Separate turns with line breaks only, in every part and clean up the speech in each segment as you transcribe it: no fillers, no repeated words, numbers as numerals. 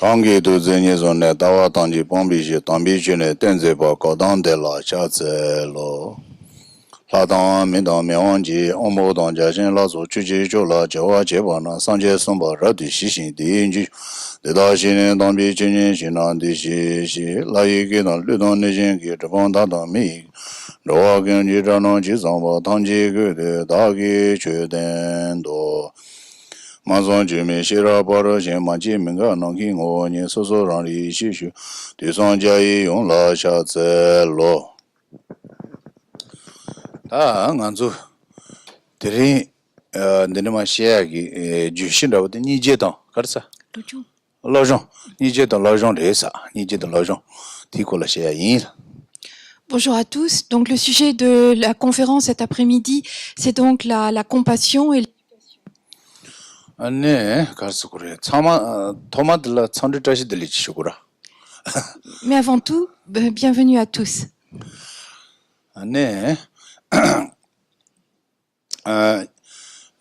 강기 도전이 전에 다와 단지 범비시 단비준의 댄제바 거단데라 자제로 라당 민당 명원지 엄모당 자신 라조 주지조라 저와 제바나 상제 선바라디 시신디인지 대다시는 단비준이 신한디시시 라이기는 르don내진기 저번다다미 로아견지라는 지상바 단지그 다기 죄된도 만성주민 시라버러진 만지민가 농킹오니 소소랑리 시슈 뒤성자이 용라샤zel로 다 안주 드리 내리만 시야기 주신다고 니제당 그렇어 로종 니제당 로종 레사 니제당 로종 디콜라 시야인.
Bonjour à tous. Donc le sujet de la conférence cet après-midi, c'est donc la compassion et
네, 가서 그래. 차마 토마들라 천리다시 들리시고라.
mais avant tout, bienvenue à tous.
네.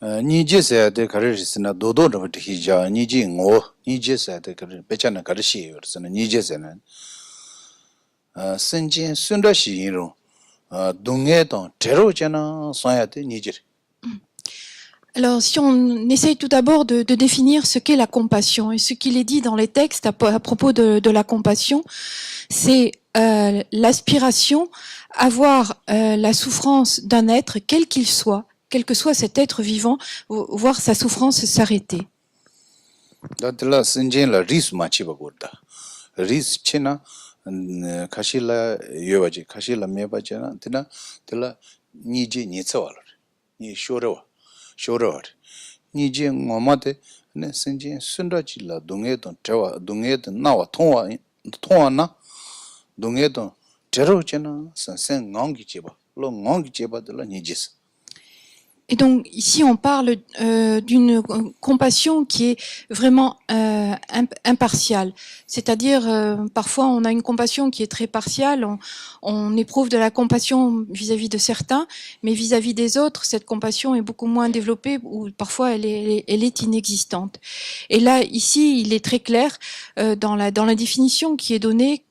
니제세데 가르시스나 도도르부터 히자 니지고 니제세데 가르 배차나 가르시여스나 니제세는 선진 순다시로 동해도 제로잖아 소야데 니제.
Alors, si on essaye tout d'abord de définir ce qu'est la compassion, et ce qu'il est dit dans les textes à propos de la compassion, c'est l'aspiration à voir la souffrance d'un être, quel qu'il soit, quel que soit cet être vivant, voir sa souffrance s'arrêter.
다들라 선진라 리스 마치바고다. 리스 치나 카실라 여바지 카실라 메바잖아. 들라 니제 니츠와라. 니 쇼르와 쇼르와 니제 엄마데 네 선진 순다질라 동해도 저와 동해도 나와 통화나 동해도 제로잖아. 선생 엉기 제바 로 엉기 제바들라 니제스.
Et donc ici on parle d'une compassion qui est vraiment impartiale. C'est-à-dire parfois on a une compassion qui est très partiale, on éprouve de la compassion vis-à-vis de certains, mais vis-à-vis des autres, cette compassion est beaucoup moins développée ou parfois elle est inexistante. Et là ici il est très clair dans la définition qui est donnée,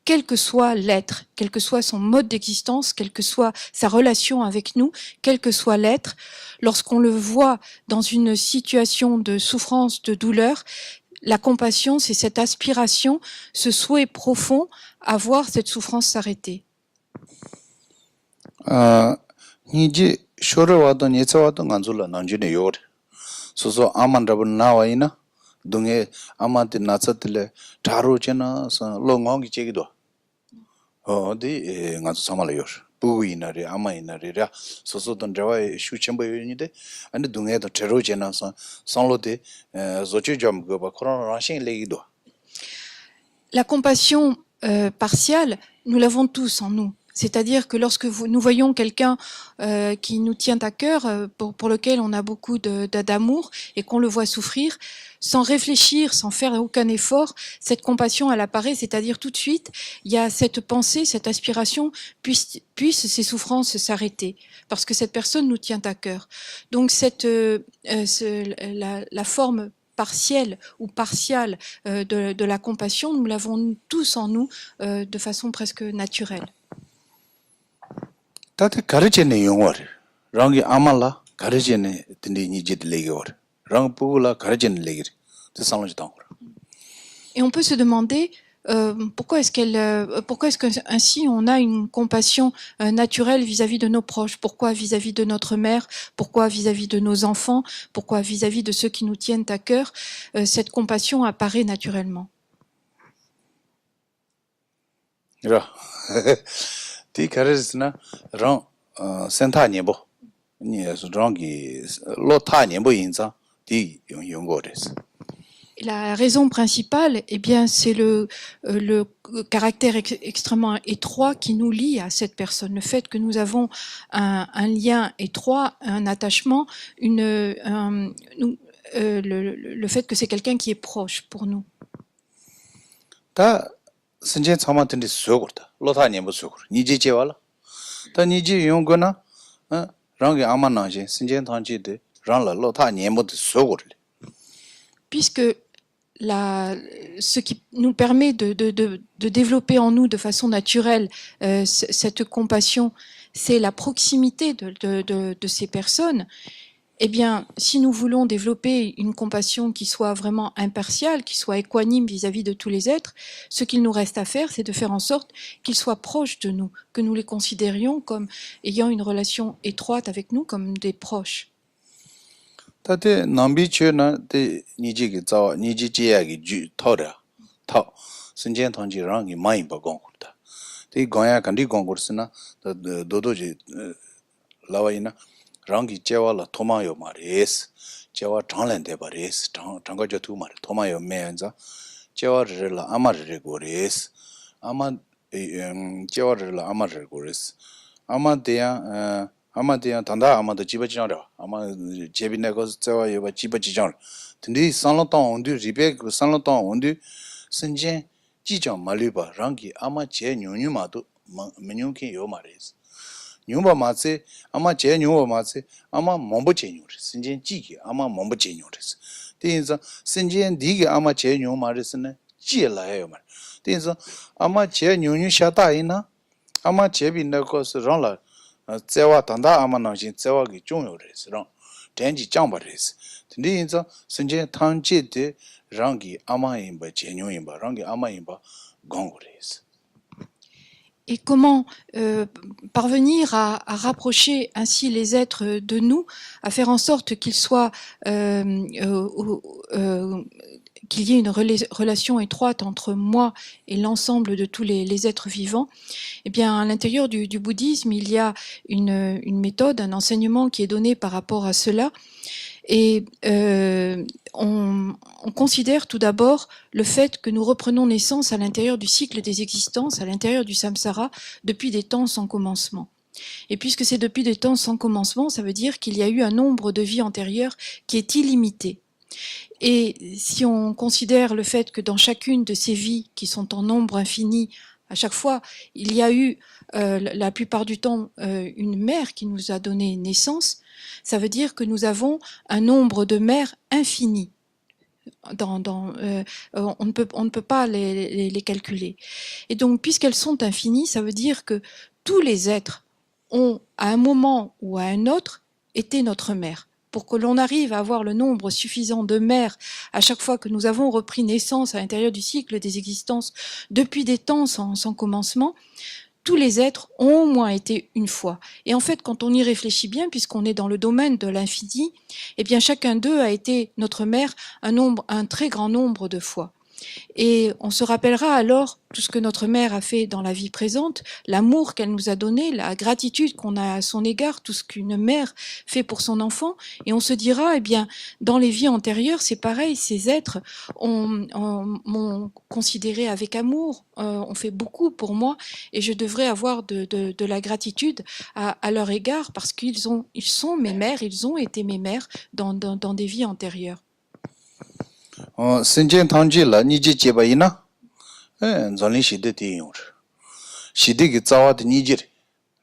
quel que soit l'être, quel que soit son mode d'existence, quelle que soit sa relation avec nous, quel que soit l'être, lorsqu'on le voit dans une situation de souffrance, de douleur, la compassion, c'est cette aspiration, ce souhait profond à voir cette souffrance s'arrêter.
니제 쇼르와도 니츠와도 간줄라 난주네 요르 소소 아만라분 나와이나 동에 아마한테 나서들래 다루잖아 롱엉이 제기도 어디 가서 사말이요 부위나리 아마이나리라 소소던 저와 슈첨보이는데 안데 동에도 제로잖아서 상로데 조치점 그바 코로나 라신 레기도.
La compassion partielle, nous l'avons tous en nous. C'est-à-dire que lorsque nous voyons quelqu'un qui nous tient à cœur, pour lequel on a beaucoup d'amour et qu'on le voit souffrir, sans réfléchir, sans faire aucun effort, cette compassion, elle apparaît, c'est-à-dire tout de suite, il y a cette pensée, cette aspiration, puisse ces souffrances s'arrêter, parce que cette personne nous tient à cœur. Donc la forme partielle ou partiale de la compassion, nous l'avons tous en nous de façon presque naturelle.
다들 가르치는 용어 랑이 아말라 가르치는 든디 니제드 레기어 랑 부라 가르치는 레기 뜻상로지 당고.
Et on peut se demander pourquoi est-ce que ainsi on a une compassion naturelle vis-à-vis de nos proches, pourquoi vis-à-vis de notre mère, pourquoi vis-à-vis de nos enfants, pourquoi vis-à-vis de ceux qui nous tiennent à cœur, cette compassion apparaît naturellement.
티 가르스나 랑 센타니보 니 랑기 로타니보 인자 디 용고레스.
La raison principale, eh bien, c'est le caractère extrêmement étroit qui nous lie à cette personne. Le fait que nous avons un lien étroit, un attachement, le fait que c'est quelqu'un qui est proche pour nous.
선제 참아든지 쏘고다 로타니 뭐 쏘고 니지 제발라 다 니지 용거나 랑게 아마나지 선제 단지데 랑라 로타니 뭐 쏘고를.
Puisque ce qui nous permet de développer en nous de façon naturelle cette compassion, c'est la proximité de ces personnes. Eh bien, si nous voulons développer une compassion qui soit vraiment impartiale, qui soit équanime vis-à-vis de tous les êtres, ce qu'il nous reste à faire, c'est de faire en sorte qu'ils soient proches de nous, que nous les considérions comme ayant une relation étroite avec nous, comme des proches.
tate nambi che na te niji ki zawa niji jiya ki ju tao ra tao sinjen tangji rangi mayin pa gong kurta te gonya kandi gong kursi na dodo ji lawa ina rangi jewa la toma yo ma res jewa changlen de ba res changa jo tu ma re toma yo me yanza jewa re la ama re go res ama jewa re la ama re go res ama de ya 아마디야 단다 아마도 집어지잖아 아마 제비네 거 저와 요바 집어지잖아 근데 산로동 온디 리베 그 산로동 온디 선제 지정 말리바 랑기 아마 제 뉴뉴마도 메뉴케 요 말이스 뉴바 마세 아마 제 뉴바 마세 아마 몸보 제뉴르 선제 지기 아마 몸보 제뉴르스 대인서 선제 디게 아마 제 뉴 말이스네 지라요 말 대인서 아마 제 뉴뉴 샤다이나 아마 제비네 거스 랑라 zewa tanda ama nangshin zewa ki chungyo res rang tenji changpa res tindi yinza sanjen tangche de rangi ama yinba jenyo yinba rangi ama yinba gongo res.
Et comment parvenir à rapprocher ainsi les êtres de nous, à faire en sorte qu'ils soient qu'il y ait une relation étroite entre moi et l'ensemble de tous les êtres vivants. Eh bien, à l'intérieur du bouddhisme, il y a une méthode, un enseignement qui est donné par rapport à cela. Et on considère tout d'abord le fait que nous reprenons naissance à l'intérieur du cycle des existences, à l'intérieur du samsara, depuis des temps sans commencement. Et puisque c'est depuis des temps sans commencement, ça veut dire qu'il y a eu un nombre de vies antérieures qui est illimité. Et si on considère le fait que dans chacune de ces vies, qui sont en nombre infini, à chaque fois, il y a eu la plupart du temps une mère qui nous a donné naissance, ça veut dire que nous avons un nombre de mères infini. On ne peut pas les calculer. Et donc, puisqu'elles sont infinies, ça veut dire que tous les êtres ont, à un moment ou à un autre, été notre mère. Pour que l'on arrive à avoir le nombre suffisant de mères à chaque fois que nous avons repris naissance à l'intérieur du cycle des existences depuis des temps sans commencement, tous les êtres ont au moins été une fois. Et en fait, quand on y réfléchit bien, puisqu'on est dans le domaine de l'infini, eh bien chacun d'eux a été notre mère un très grand nombre de fois. Et on se rappellera alors tout ce que notre mère a fait dans la vie présente, l'amour qu'elle nous a donné, la gratitude qu'on a à son égard, tout ce qu'une mère fait pour son enfant. Et on se dira, eh bien, dans les vies antérieures, c'est pareil, ces êtres m'ont considéré avec amour, ont fait beaucoup pour moi, et je devrais avoir de la gratitude à leur égard parce qu'ils sont mes mères, ils ont été mes mères dans des vies antérieures.
Sinjen tangji la niji jeba ina zonlin shide di yor shide ki tsawa di niji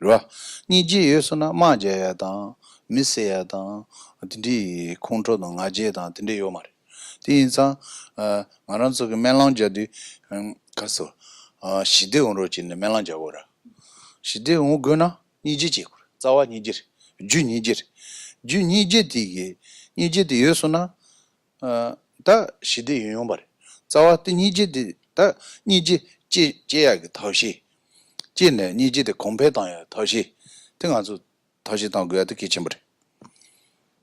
rwa niji yoso na ma jaya dan mise ya dan dindi kontro do nga jaya dan dindi yo mara di insan ngaran tsu ki menlang jaya di kaso shide onro jine menlang jaya ora shide onro go na niji jaya tsawa niji ju niji di yoso na 다 시대 유용벌 자와트 니제데 다 니제 제야게 다시 제네 니제데 공배당야 다시 등아주 다시 당고야도 기침벌.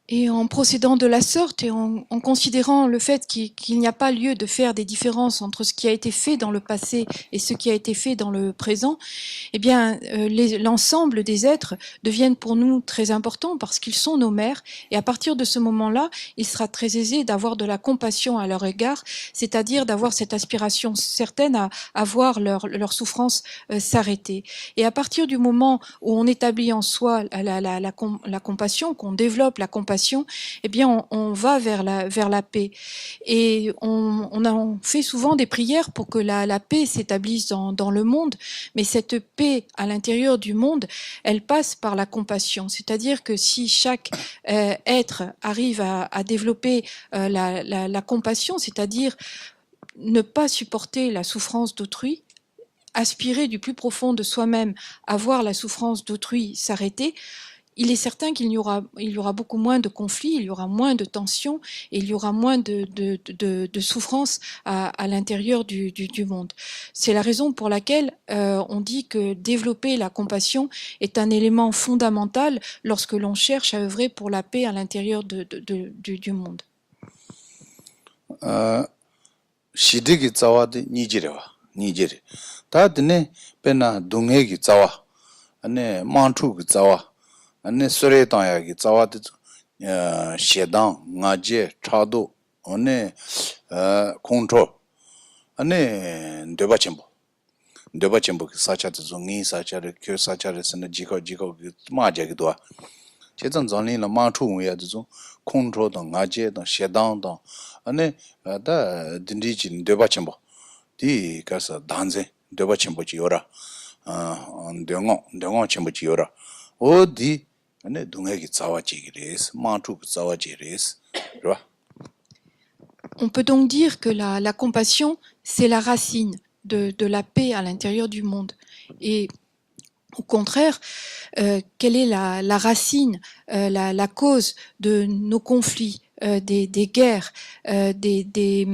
Et en procédant de la sorte et en considérant le fait qu'il n'y a pas lieu de faire des différences entre ce qui a été fait dans le passé et ce qui a été fait dans le présent, eh bien, l'ensemble des êtres deviennent pour nous très importants parce qu'ils sont nos mères. Et à partir de ce moment-là, il sera très aisé d'avoir de la compassion à leur égard, c'est-à-dire d'avoir cette aspiration certaine à voir leur souffrance s'arrêter. Et à partir du moment où on établit en soi la compassion, qu'on développe la compassion, compassion, eh bien, on va vers la paix. Et on fait souvent des prières pour que la paix s'établisse dans le monde, mais cette paix à l'intérieur du monde, elle passe par la compassion. C'est-à-dire que si chaque être arrive à développer la compassion, c'est-à-dire ne pas supporter la souffrance d'autrui, aspirer du plus profond de soi-même à voir la souffrance d'autrui s'arrêter, il est certain qu'il y aura beaucoup moins de conflits, il y aura moins de tensions et il y aura moins de souffrance à l'intérieur du monde. C'est la raison pour laquelle on dit que développer la compassion est un élément fondamental lorsque l'on cherche à œuvrer pour la paix à l'intérieur du monde.
시드기 자와데 니지레와 니지레 다드네 페나 동해기 자와 안에 만투기 자와 안에 소레타야기 자와데 셰당 나제 차도 안에 컨트롤 안에 데바쳔보 사차도 종이 사차를 교 사차를 지고 마제기도와 제전 전리는 마투야 좀 컨트롤도 나제도 셰당도 안에 다 딘디진 데바쳔보 디 가서 단제 데바쳔보지 요라 덩어 쳔보지 요라 어디 안에 동해기 자와지기레스 마투 자와지레스 그래
On peut donc dire que la compassion, c'est la racine de la paix à l'intérieur du monde. Et au contraire, quelle est la racine, la cause de nos conflits, des guerres, des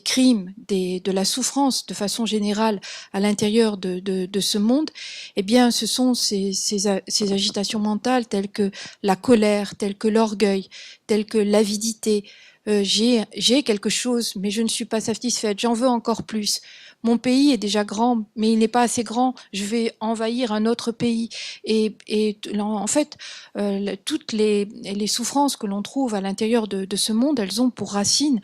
crimes, de la souffrance de façon générale à l'intérieur de ce monde? Eh bien, ce sont ces agitations mentales telles que la colère, telles que l'orgueil, telles que l'avidité. J'ai quelque chose, mais je ne suis pas satisfaite, j'en veux encore plus. Mon pays est déjà grand, mais il n'est pas assez grand, je vais envahir un autre pays. Et en fait, toutes les souffrances que l'on trouve à l'intérieur de ce monde, elles ont pour racine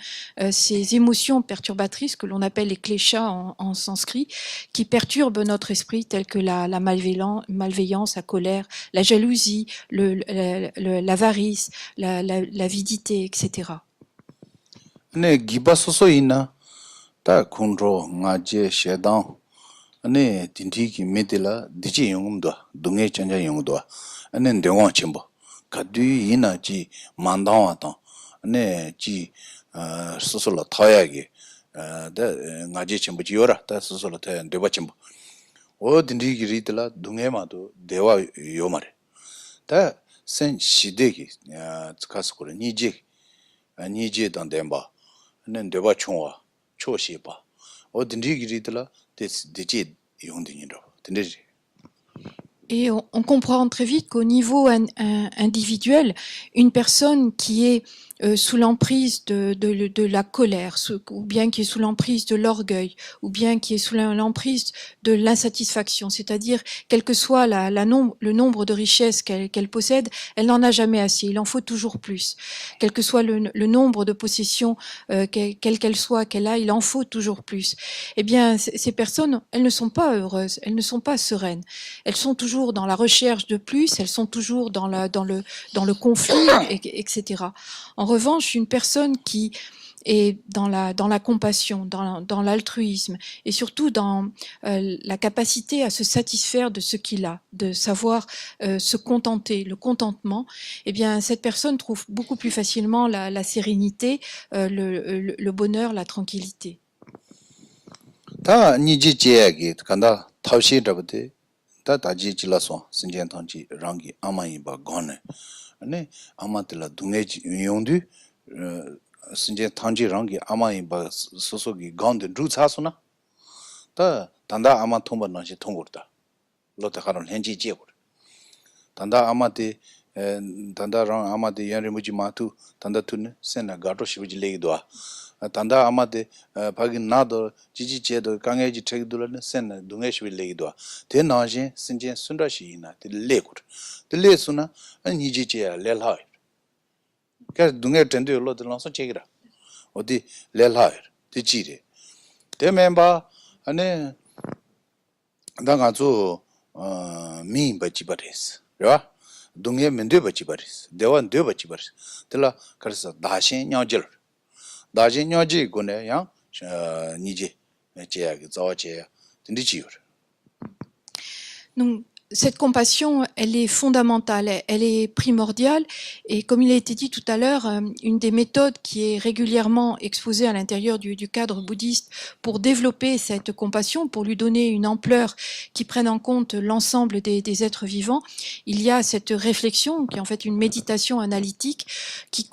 ces émotions perturbatrices que l'on appelle les kleshas en sanskrit, qui perturbent notre esprit, telles que la malveillance, la colère, la jalousie, l'avarice, l'avidité, etc.
네 기바 소소이나 다 콘로 나제 셰당 아니 딘티기 메딜라 디지 용음도 동해 전자 용도 아니 대원 첨보 가뒤 이나지 만다와도 아니 지 소소로 타야기 다 나제 첨보 지요라 다 소소로 타 대바 첨보 오 딘티기 리들라 동해마도 대와 요마레 다센 시데기 가스코르 니지 단덴바 nen deba chungwa choshi ba o dindri giridla deji yongdiniro dindri.
Et on comprend très vite qu'au niveau individuel, une personne qui est sous l'emprise de la colère, ou bien qui est sous l'emprise de l'orgueil, ou bien qui est sous l'emprise de l'insatisfaction, c'est-à-dire quel que soit le nombre de richesses qu'elle possède, elle n'en a jamais assez, il en faut toujours plus. Quel que soit le nombre de possessions, quelle qu'elle soit, qu'elle a, il en faut toujours plus. Eh bien, ces personnes, elles ne sont pas heureuses, elles ne sont pas sereines, elles sont toujours dans la recherche de plus, elles sont toujours dans le conflit, etc. En revanche, une personne qui est dans la compassion, dans l'altruisme et surtout dans la capacité à se satisfaire de ce qu'il a, de savoir se contenter, le contentement, eh bien cette personne trouve beaucoup plus facilement la sérénité, le bonheur, la tranquillité.
다 니지 제야기 간다 타시 잡데 다 다지 질라서 신전 통지 랑기 아마이 바 고네 아니 아마들라 동해지 용두 신전 통지 랑기 아마이 바 소소기 간데 루차소나 다 단다 아마 통번나시 통고르다 로테 가론 현지 지역으로 단다 아마데 단다랑 아마데 연리무지 마투 단다 투네 센나 가토 시부지 레기도아 단다 아마데 바긴 나도 지지제도 강해지 책들은 센나 동해시비 레기도아 대나신 신진 순다시이나 레고르 레수나 니지제야 렐하이 그 동해 텐데로 들어서 제기라 어디 렐하이 디지레 대멤바 안에 나가서 미인바지바레스 그래 동해 면대 받지 버리스 대원 대 받지 버리스 들라 그래서 다신 녀질 다신 녀지 고네 양 니지 제약이 자와제 든디지요.
Donc, cette compassion, elle est fondamentale, elle est primordiale. Et comme il a été dit tout à l'heure, une des méthodes qui est régulièrement exposée à l'intérieur du cadre bouddhiste pour développer cette compassion, pour lui donner une ampleur qui prenne en compte l'ensemble des êtres vivants, il y a cette réflexion qui est en fait une méditation analytique qui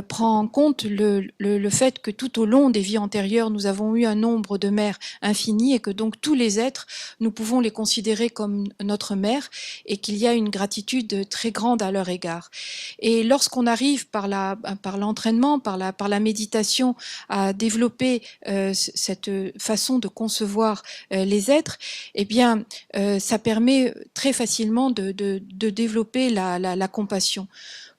prend en compte le fait que tout au long des vies antérieures, nous avons eu un nombre de mères infini et que donc tous les êtres, nous pouvons les considérer comme notre mère et qu'il y a une gratitude très grande à leur égard. Et lorsqu'on arrive par l'entraînement, par la méditation à développer cette façon de concevoir les êtres, eh bien, ça permet très facilement de développer la compassion.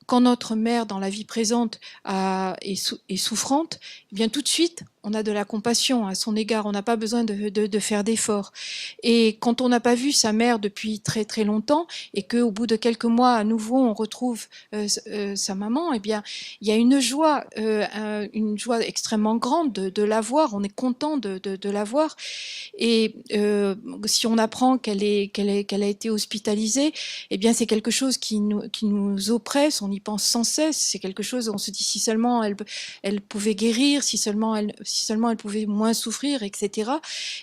Quand notre mère dans la vie présente est souffrante, eh bien tout de suite on a de la compassion à son égard, on n'a pas besoin de faire d'efforts. Et quand on n'a pas vu sa mère depuis très très longtemps et qu'au bout de quelques mois à nouveau on retrouve sa maman, eh bien il y a une joie extrêmement grande de la voir, on est content de la voir. Et si on apprend qu'elle a été hospitalisée, eh bien c'est quelque chose qui nous oppresse, on y pense sans cesse, c'est quelque chose, on se dit si seulement elle pouvait guérir, si seulement elle pouvait moins souffrir, etc.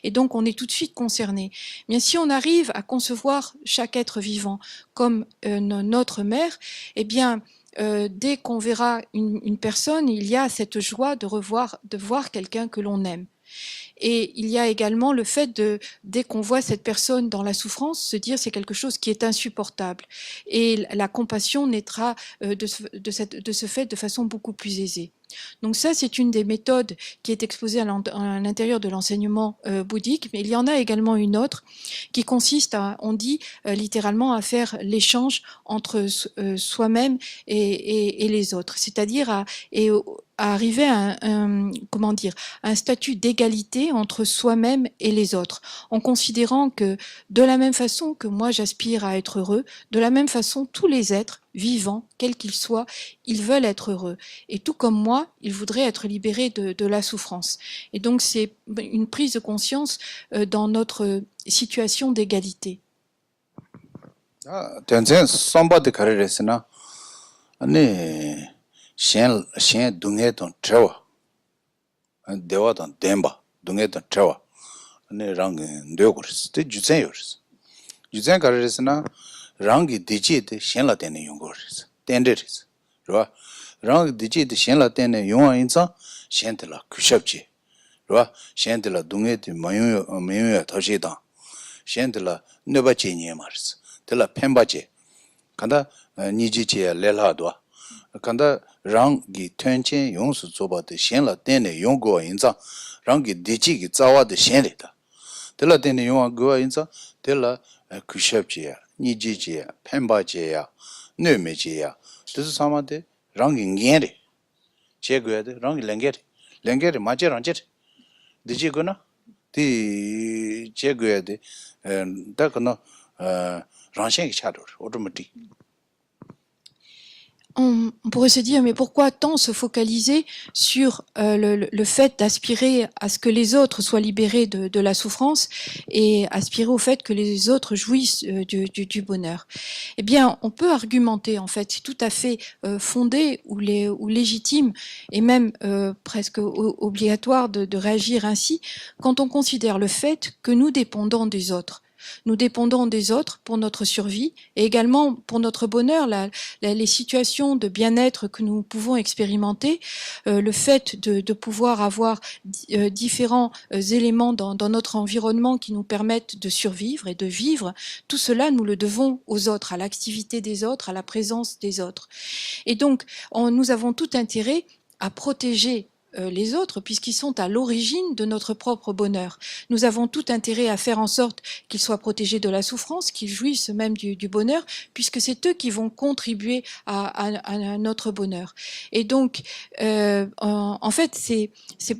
Et donc on est tout de suite concerné. Bien si on arrive à concevoir chaque être vivant comme notre mère, eh bien dès qu'on verra une personne, il y a cette joie de voir quelqu'un que l'on aime. Et il y a également le fait dès qu'on voit cette personne dans la souffrance, se dire c'est quelque chose qui est insupportable. Et la compassion naîtra de ce fait de façon beaucoup plus aisée. Donc ça, c'est une des méthodes qui est exposée à l'intérieur de l'enseignement bouddhique, mais il y en a également une autre qui consiste on dit littéralement à faire l'échange entre soi-même et les autres, c'est-à-dire à arriver à un statut d'égalité entre soi-même et les autres, en considérant que de la même façon que moi j'aspire à être heureux, de la même façon tous les êtres vivants, quels qu'ils soient, ils veulent être heureux. Et tout comme moi, ils voudraient être libérés de la souffrance. Et donc c'est une prise de conscience dans notre situation d'égalité.
shen dunghe ton trewa dewa ton demba dunghe ton trewa ane rang ndyo koris te juzen yoris juzen kararis na rangi dichi te shen la tenne yung koris tende ris rwa rangi dichi te shen la tenne yung insa shen te la kushabchi rwa shen te la dunghe te mayung ya toshi tang shen te la nyoba che nye maris te la penba che kanda niji che ya lela dwa kanda rangi tuanchen yongsu zoba de shen la tenne yonggo inza rangi dichi ki zawa de shen le ta tela tenne yonggo inza tela kushab che ya niji che ya penba che ya nöme che ya desu sama de rangi ngen re che go ya de rangi lenge re ma che rang che dichi go na di che go ya de da kono rangshen ki cha do automatique.
On pourrait se dire, mais pourquoi tant se focaliser sur le fait d'aspirer à ce que les autres soient libérés de la souffrance et aspirer au fait que les autres jouissent du bonheur? Eh bien, on peut argumenter, en fait, c'est tout à fait fondé ou légitime et même presque obligatoire de réagir ainsi quand on considère le fait que nous dépendons des autres. Nous dépendons des autres pour notre survie et également pour notre bonheur, les situations de bien-être que nous pouvons expérimenter, le fait de pouvoir avoir différents éléments dans notre environnement qui nous permettent de survivre et de vivre, tout cela nous le devons aux autres, à l'activité des autres, à la présence des autres. Et donc, nous avons tout intérêt à protéger les autres, puisqu'ils sont à l'origine de notre propre bonheur. Nous avons tout intérêt à faire en sorte qu'ils soient protégés de la souffrance, qu'ils jouissent même du bonheur, puisque c'est eux qui vont contribuer à notre bonheur. Et donc, en fait,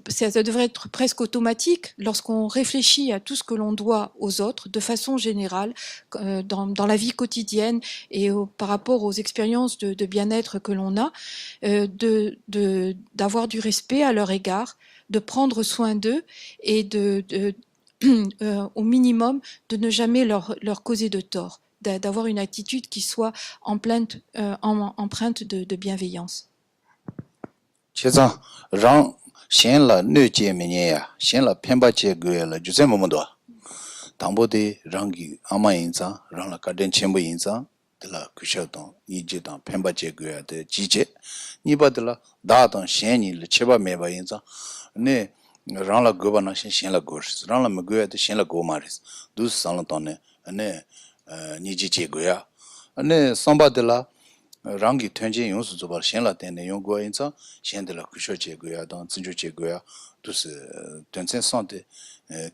ça devrait être presque automatique lorsqu'on réfléchit à tout ce que l'on doit aux autres, de façon générale, dans la vie quotidienne et par rapport aux expériences de bien-être que l'on a, d'avoir du respect à leur égard, de prendre soin d'eux et au minimum de ne jamais leur causer de tort, d'avoir une attitude qui soit empreinte de bienveillance.
Chezang, rang, shen la ne jie menye ya, shen la penpa jie goya la juzen momodwa. Tangbo de rangi ama yinza, rang la karden chenpo yinza, de la kusha tong, ni jie tang penpa jie goya de ji jie. Nipa de la da tang shen ni le cheba meba yinza, ne rang la goba na shen la goris, rang la me goya de shen la go maris. Dus san la tong ne ni ji jie goya. Ne samba de la rangi tuanjin yung su zubar shen la tenne yung guwa yinza, shen de la kusho che guya dan zinju che guya, dus tuanjin san de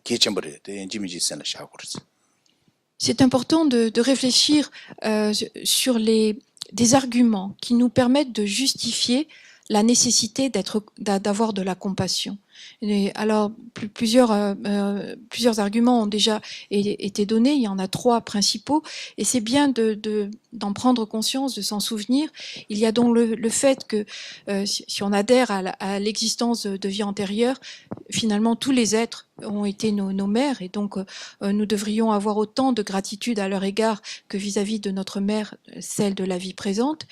kechambare, de yin jimi ji sen la sha kurzi.
C'est important de réfléchir sur des arguments qui nous permettent de justifier la nécessité d'avoir de la compassion. Et alors, plusieurs arguments ont déjà été donnés, il y en a 3 principaux, et c'est bien d'en prendre conscience, de s'en souvenir. Il y a donc le fait que si on adhère à l'existence de vie antérieure, finalement tous les êtres ont été nos mères, et donc nous devrions avoir autant de gratitude à leur égard que vis-à-vis de notre mère, celle de la vie présente.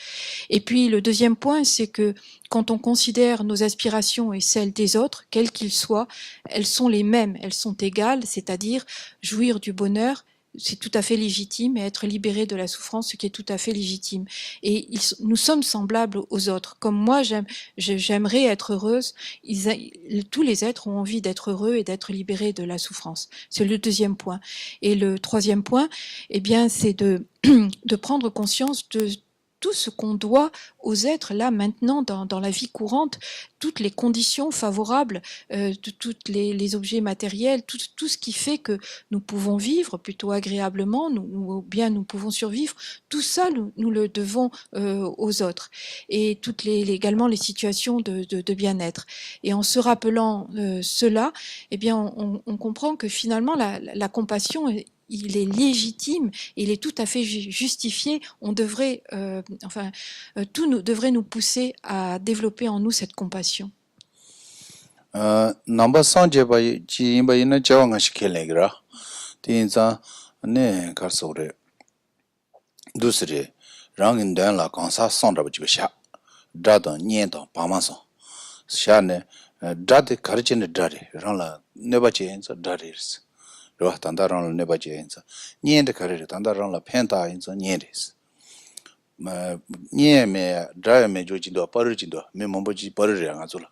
Et puis le deuxième point, c'est que quand on considère nos aspirations et celles des autres, quels qu'ils soient, elles sont les mêmes, elles sont égales, c'est-à-dire jouir du bonheur, c'est tout à fait légitime, et être libéré de la souffrance, ce qui est tout à fait légitime. Et nous sommes semblables aux autres. Comme moi, j'aimerais être heureuse, tous les êtres ont envie d'être heureux et d'être libérés de la souffrance. C'est le deuxième point. Et le troisième point, eh bien, c'est de prendre conscience de tout ce qu'on doit aux êtres là maintenant dans la vie courante, toutes les conditions favorables, de tous les objets matériels, tout ce qui fait que nous pouvons vivre plutôt agréablement, ou bien nous pouvons survivre, tout ça nous le devons aux autres. Et également les situations de bien-être. Et en se rappelant cela, eh bien on comprend que finalement la compassion il est légitime, il est tout à fait justifié. On devrait, tout devrait nous pousser à développer en nous cette compassion.
Namba san je ba ji yin ba yin na jawa nga shi kele gira. Ti yin zang ne kar so re. Dus re rang in dan la kang sa san ra ba ji ba sha. Dra dan nyen dan pa ma san. Sha ne dra de kar chen de dra re. Rang la ne ba che yin sa dra re ris. Rwa tanda rang la ne ba che yin sa. Nyen de kar re tanda rang la pen ta yin sa nyen ris. Nyen me dra me jo jin do pa ri jin do. Me mambo ji pa ri nga zo la.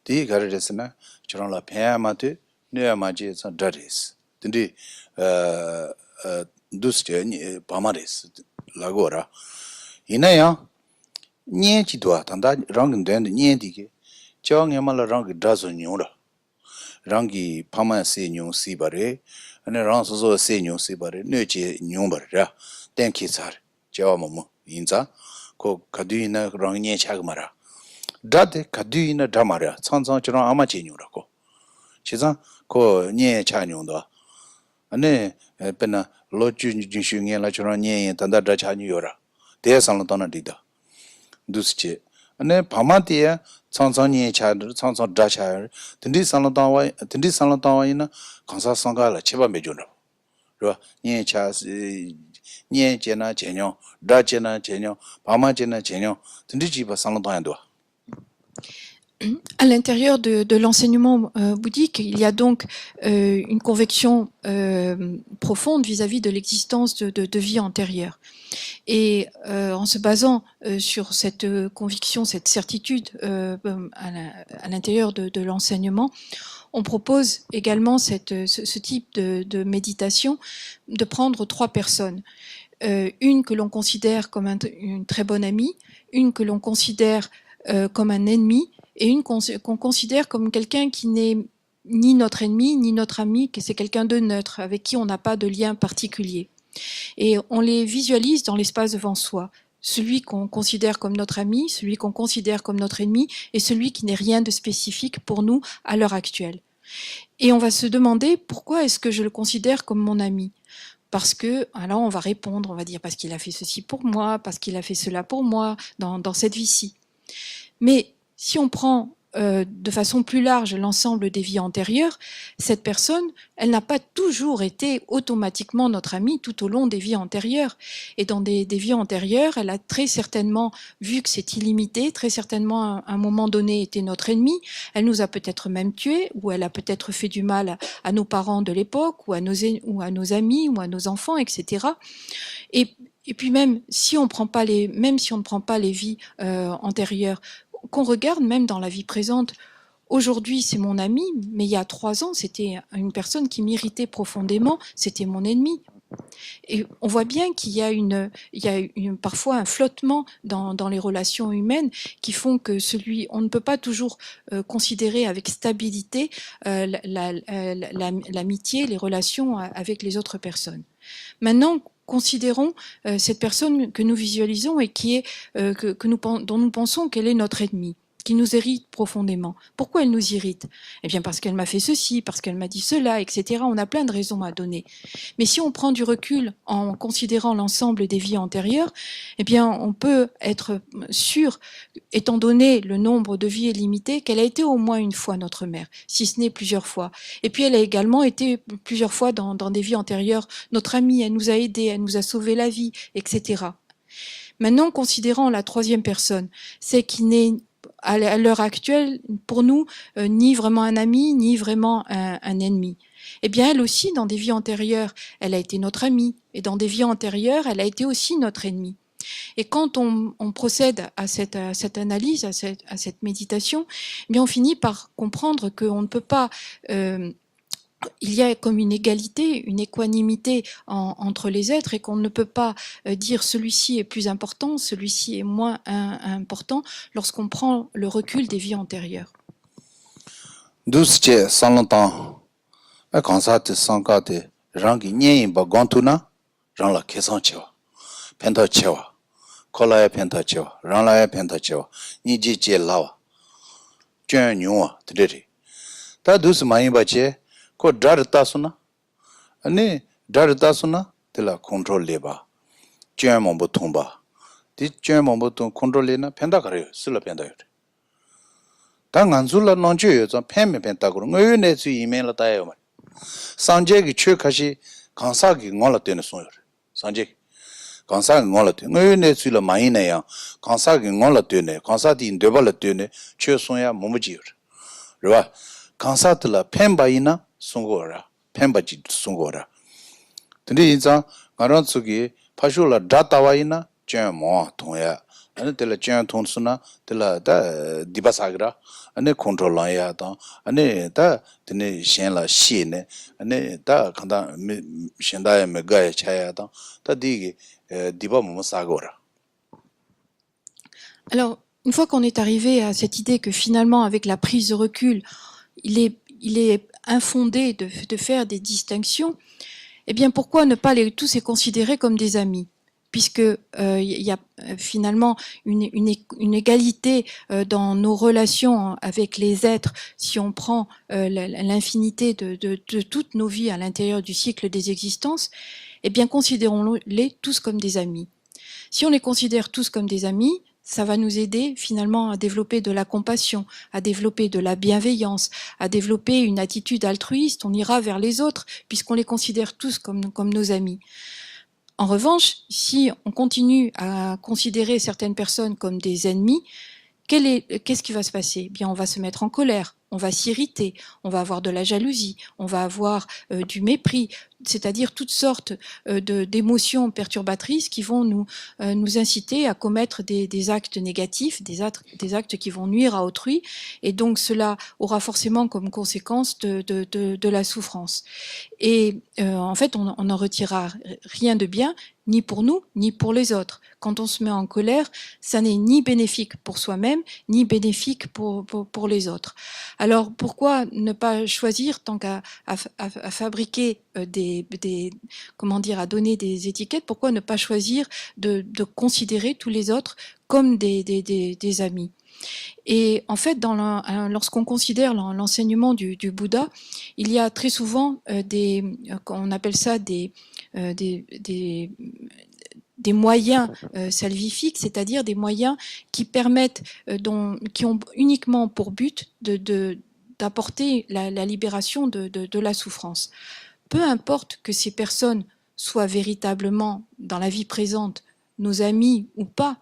Di garidesna churang la payamatu nuyamaji san daris tindi dusje pamaris lagora ina ya nyen chi dwa tanda rang den nyen dige chang yamala rang dazo nyora rangi pama se nyu si bare ane rang so se nyu si bare nyeje nyu bare ra ten ki sar jawa mo inza ko kaduina rang nyen chagmara dade kaduina damara chanchang chirang ama chenyurako chizang ko nye chanyungdo ane pena loju jinshu nge la chirang nye tanda da chanyura de sang tona dida dusche ane pamatiya chanchang nye chayur chanchang da chayur tindi sang tawa ina kansa sanga la cheba mejunra ro nye cha nye chena chenyo da chena chenyo pama chena chenyo tindi jiba sang tawa ndo.
À l'intérieur de l'enseignement bouddhique, il y a donc une conviction profonde vis-à-vis de l'existence de vie antérieure. Et en se basant sur cette conviction, cette certitude à l'intérieur de l'enseignement, on propose également ce type de méditation, de prendre 3 personnes. Une que l'on considère comme une très bonne amie, une que l'on considère comme un ennemi, et une qu'on considère comme quelqu'un qui n'est ni notre ennemi, ni notre ami, que c'est quelqu'un de neutre, avec qui on n'a pas de lien particulier. Et on les visualise dans l'espace devant soi. Celui qu'on considère comme notre ami, celui qu'on considère comme notre ennemi, et celui qui n'est rien de spécifique pour nous à l'heure actuelle. Et on va se demander pourquoi est-ce que je le considère comme mon ami? Parce que, alors on va répondre, on va dire parce qu'il a fait ceci pour moi, parce qu'il a fait cela pour moi, dans cette vie-ci. Mais si on prend de façon plus large l'ensemble des vies antérieures, cette personne, elle n'a pas toujours été automatiquement notre amie tout au long des vies antérieures. Et dans des vies antérieures, elle a très certainement, vu que c'est illimité, très certainement à un moment donné été notre ennemie. Elle nous a peut-être même tués, ou elle a peut-être fait du mal à nos parents de l'époque, ou à nos amis, ou à nos enfants, etc. Et puis même si on ne prend pas les vies antérieures, qu'on regarde même dans la vie présente, aujourd'hui c'est mon ami, mais il y a 3 ans c'était une personne qui m'irritait profondément, c'était mon ennemi. Et on voit bien qu'il y a, parfois un flottement dans les relations humaines qui font que on ne peut pas toujours considérer avec stabilité l'amitié, les relations avec les autres personnes. Maintenant, considérons cette personne que nous visualisons et qui est, dont nous pensons qu'elle est notre ennemie, qui nous irrite profondément. Pourquoi elle nous irrite? Eh bien parce qu'elle m'a fait ceci, parce qu'elle m'a dit cela, etc. On a plein de raisons à donner. Mais si on prend du recul en considérant l'ensemble des vies antérieures, eh bien on peut être sûr, étant donné le nombre de vies illimitées, qu'elle a été au moins une fois notre mère, si ce n'est plusieurs fois. Et puis elle a également été plusieurs fois dans des vies antérieures notre amie, elle nous a aidés, elle nous a sauvé la vie, etc. Maintenant, considérant la troisième personne, c'est qui n'est à l'heure actuelle, pour nous, ni vraiment un ami, ni vraiment un ennemi. Eh bien, elle aussi, dans des vies antérieures, elle a été notre amie, et dans des vies antérieures, elle a été aussi notre ennemie. Et quand on procède à cette analyse, à cette méditation, eh bien, on finit par comprendre qu'on ne peut pas... il y a comme une égalité, une équanimité entre les êtres et qu'on ne peut pas dire celui-ci est plus important, celui-ci est moins important lorsqu'on prend le recul des vies antérieures.
Dus che sanlantang a kansa te sanka te rangi nyen ba gontuna rang la kesan chewa penta chewa kola ya penta chewa rang la ya penta chewa ni ji che lawa chen nyuwa tderi ta dus mai ba che ko dar ta suna ane dar ta suna te la control le ba chen mo bo thomba di chen mo bo thon control le na penta kare sila penta yo 당 안줄라 논주여서 팬매 벤다고 의외내 주 이메일 따요 말 상제기 최카시 강사기 ngol라 되는 소요 상제 강사기 ngol라 되 의외내 주라 많이 내야 강사기 ngol라 되네 강사디 되발라 되네 최소야 뭐무지요 그러봐 강사들라 팬바이나 송고라 팬바지 송고라 근데 인자 가런 속에 파쇼라 다타와이나 쩨모 통야 ane tela chen thon suna tela da dibasagra ane control la ya ta ane da tene shen la shi ne ane da khanda shen da me ga ya cha ya ta ta di diba mo sagora.
Alors, une fois qu'on est arrivé à cette idée que finalement, avec la prise de recul, il est infondé de faire des distinctions, eh bien pourquoi ne pas tous les considérer comme des amis? Puisque y a finalement une égalité dans nos relations avec les êtres, si on prend l'infinité de toutes nos vies à l'intérieur du cycle des existences, eh bien considérons-les tous comme des amis. Si on les considère tous comme des amis, ça va nous aider finalement à développer de la compassion, à développer de la bienveillance, à développer une attitude altruiste. On ira vers les autres puisqu'on les considère tous comme nos amis. En revanche, si on continue à considérer certaines personnes comme des ennemis, qu'est-ce qui va se passer? Eh bien, on va se mettre en colère, on va s'irriter, on va avoir de la jalousie, on va avoir du mépris, c'est-à-dire toutes sortes d'émotions perturbatrices qui vont nous inciter à commettre des actes négatifs, des actes qui vont nuire à autrui, et donc cela aura forcément comme conséquence de la souffrance. Et en fait, on n'en retirera rien de bien, ni pour nous, ni pour les autres. Quand on se met en colère, ça n'est ni bénéfique pour soi-même, ni bénéfique pour les autres. Alors pourquoi ne pas choisir, tant qu'à fabriquer comment dire, à donner des étiquettes, pourquoi ne pas choisir de considérer tous les autres comme des amis? Et en fait, lorsqu'on considère l'enseignement du Bouddha, il y a très souvent on appelle ça des moyens salvifiques, c'est-à-dire des moyens qui permettent, qui ont uniquement pour but d'apporter la libération de la souffrance. Peu importe que ces personnes soient véritablement, dans la vie présente, nos amis ou pas,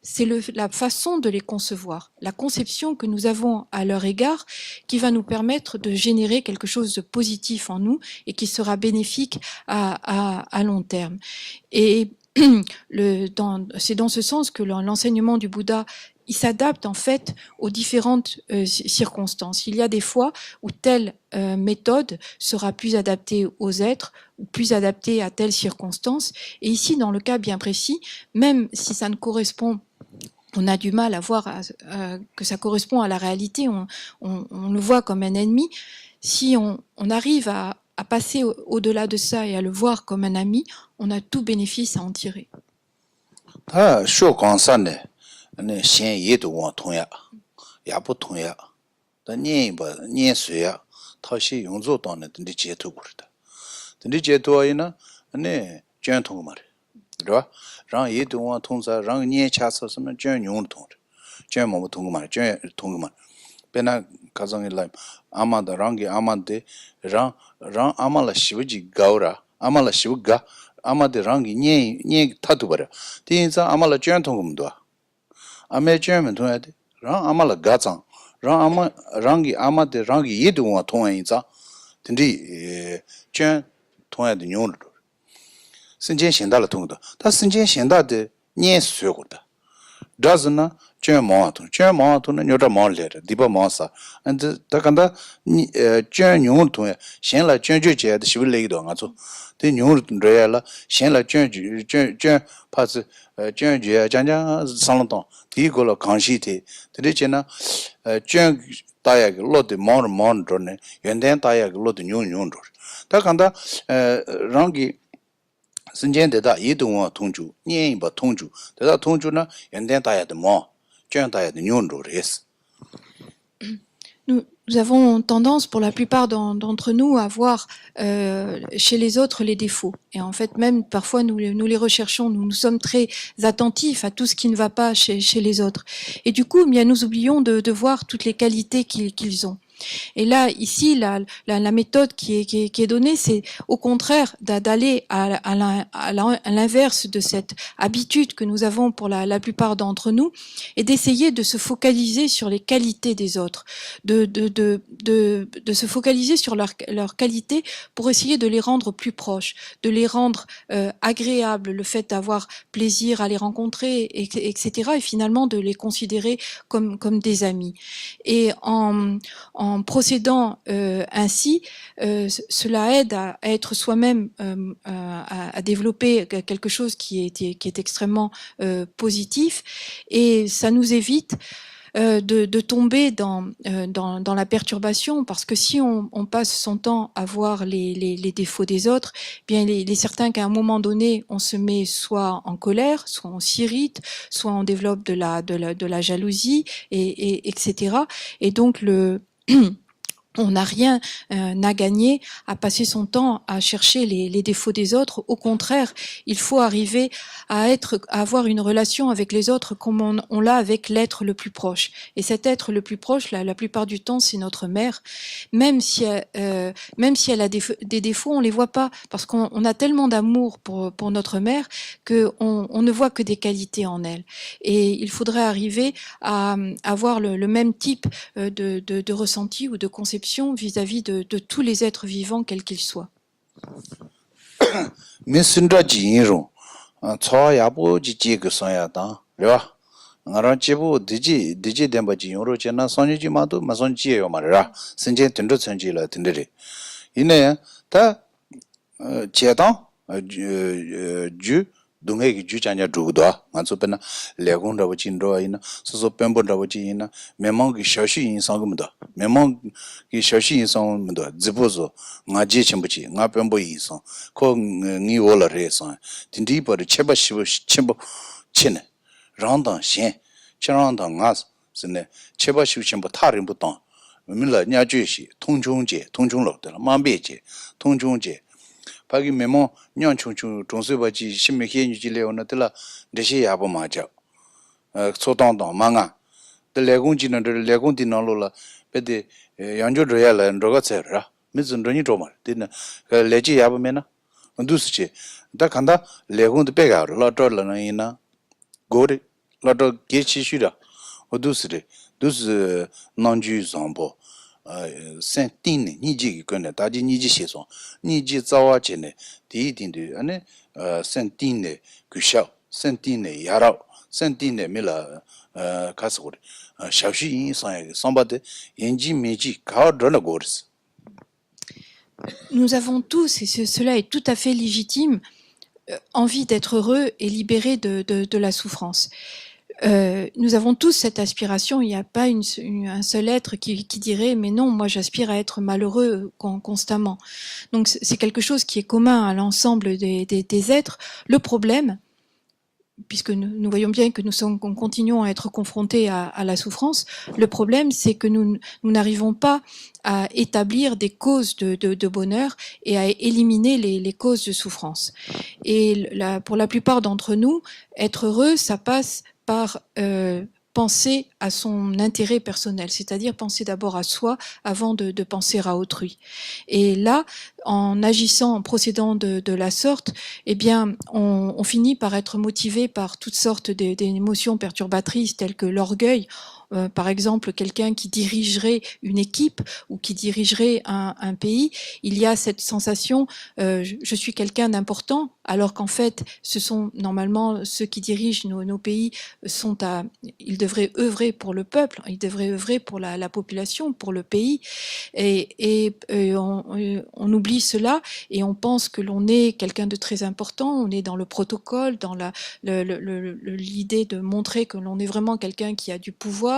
c'est la façon de les concevoir, la conception que nous avons à leur égard qui va nous permettre de générer quelque chose de positif en nous et qui sera bénéfique à long terme. Et c'est dans ce sens que l'enseignement du Bouddha, il s'adapte en fait aux différentes circonstances. Il y a des fois où telle méthode sera plus adaptée aux êtres ou plus adaptée à telle circonstance. Et ici, dans le cas bien précis, même si ça ne correspond, on a du mal à voir que ça correspond à la réalité, on le voit comme un ennemi. Si on arrive à passer au-delà de ça et à le voir comme un ami, on a tout bénéfice à en tirer.
다 쇼광산네 네 신예도 원통야 야부 통야 다 니바 니수야 다시 용조 돈네 든지 제토 그러다 든지 제토이나 네 전통 말 그러 랑 예도 원통사 랑 니에 차서서는 전용 통 전모 통말 전 통말 베나 가정의 라임 아마다 랑게 아마데 랑 아마라 시부지 가오라 아마라 시부가 아마데 랑기 니 타도 버려 디인사 아마라 전통금도 아메 전면 통해야 돼랑 아마라 가장 랑 랑기 아마데 랑기 예도와 통해인자 든지 전 통해야 돼 용으로 선전 신다를 통도 다 선전 신다데 니 수요고다 다즈나 전마토는 여러 말레라 디바 마사 안데 다간다 전 용을 통해 신라 전주제의 시빌레기도 가서 대 용을 레야라 신라 전 파스 전주야 장장 상론동 디고로 강시티 되잖아 전 다야게 로드 몬드네 연된 다야게 로드 뉴뉴로 다간다 랑기 선전대다 이동원 통주 년인바 통주 대다 통주나 연된 다야의 뭐
Nous avons tendance, pour la plupart d'entre nous, à voir chez les autres les défauts. Et en fait, même parfois, nous les recherchons. Nous sommes très attentifs à tout ce qui ne va pas chez les autres. Et du coup, bien, nous oublions de voir toutes les qualités qu'ils ont. Et là, ici, la méthode qui est donnée, c'est au contraire d'aller à l'inverse de cette habitude que nous avons pour la plupart d'entre nous, et d'essayer de se focaliser sur les qualités des autres, de se focaliser sur leurs qualités pour essayer de les rendre plus proches, de les rendre agréables, le fait d'avoir plaisir à les rencontrer, etc. Et finalement de les considérer comme des amis. Et en procédant ainsi, cela aide à être soi-même, à développer quelque chose qui est extrêmement positif, et ça nous évite de tomber dans la perturbation, parce que si on passe son temps à voir les défauts des autres, bien il est certain qu'à un moment donné, on se met soit en colère, soit on s'irrite, soit on développe de la jalousie, etc. Et donc on n'a rien à gagner à passer son temps à chercher les défauts des autres. Au contraire, il faut arriver à avoir une relation avec les autres comme on l'a avec l'être le plus proche. Et cet être le plus proche, la plupart du temps, c'est notre mère. Même si elle a des défauts, on les voit pas parce qu'on a tellement d'amour pour notre mère que on ne voit que des qualités en elle. Et il faudrait arriver à avoir le même type de ressenti ou de conception vis-à-vis de tous les êtres vivants, quels qu'ils soient.
Mais sindra ji yin rong cha ya bo ji ji ge son ya da le ba ngara ji bo de ji den ba ji yin ro chen na son ji ma do ma son ji yo ma ra sin chen ten zhe chen ji la ten de re yin ta jie dang ju dung he gi ju chan ya du do ma zo pe na le gong da bo jin ro yin so so pen bo da bo ji yin me mong gi xiao xu yin sang ge mo da me mong gi xiao xu yin sang mo da zi bo zo nga ji chen bu ji nga pen bo yin sang ko ngi wo la re sang tin di bo de che ba shi bo chen bo chen rang dang xian chen rang dang nga se ne che ba shi chen bo ta ren bu dang mi la nya ju xi tong chung jie tong chung lo de la ma be jie tong chung jie 바기 메모 냥충충 종수바지 심미해 유지래오나 들라 대시 야보 맞아 소당당 망아 레공지는 레공디나로라 베데 양조려야라 너가 세라 미즈는이 좀말 되나 레지 야보메나 언두스지 다 간다 레공도 빼가 라더라나이나 고리 라더 게치슈라 어두스리 두스 난주 zambo sen tin ni ji ge ne da ji ni ji xie song ni ji zao a chen ne di din de ane sen tin ne gu xiao sen tin ne ya rao sen tin ne me la ka su de xiao xi yin sang ye song ba de yin ji me ji ka de la go ris.
Nous avons tous, et cela est tout à fait légitime, envie d'être heureux et libérés de la souffrance. Nous avons tous cette aspiration, il n'y a pas un seul être qui dirait mais non, moi j'aspire à être malheureux constamment. Donc c'est quelque chose qui est commun à l'ensemble des êtres. Le problème, puisque nous voyons bien que nous continuons à être confrontés à la souffrance, le problème c'est que nous n'arrivons pas à établir des causes de bonheur et à éliminer les causes de souffrance. Et pour la plupart d'entre nous, être heureux, ça passe par penser à son intérêt personnel, c'est-à-dire penser d'abord à soi avant de penser à autrui. Et là, en agissant, en procédant de la sorte, eh bien, on finit par être motivé par toutes sortes d'émotions perturbatrices telles que l'orgueil. Par exemple, quelqu'un qui dirigerait une équipe ou qui dirigerait un pays, il y a cette sensation je suis quelqu'un d'important, alors qu'en fait, ce sont normalement ceux qui dirigent nos pays ils devraient œuvrer pour le peuple, ils devraient œuvrer pour la population, pour le pays, et on oublie cela et on pense que l'on est quelqu'un de très important, on est dans le protocole, dans l'idée de montrer que l'on est vraiment quelqu'un qui a du pouvoir.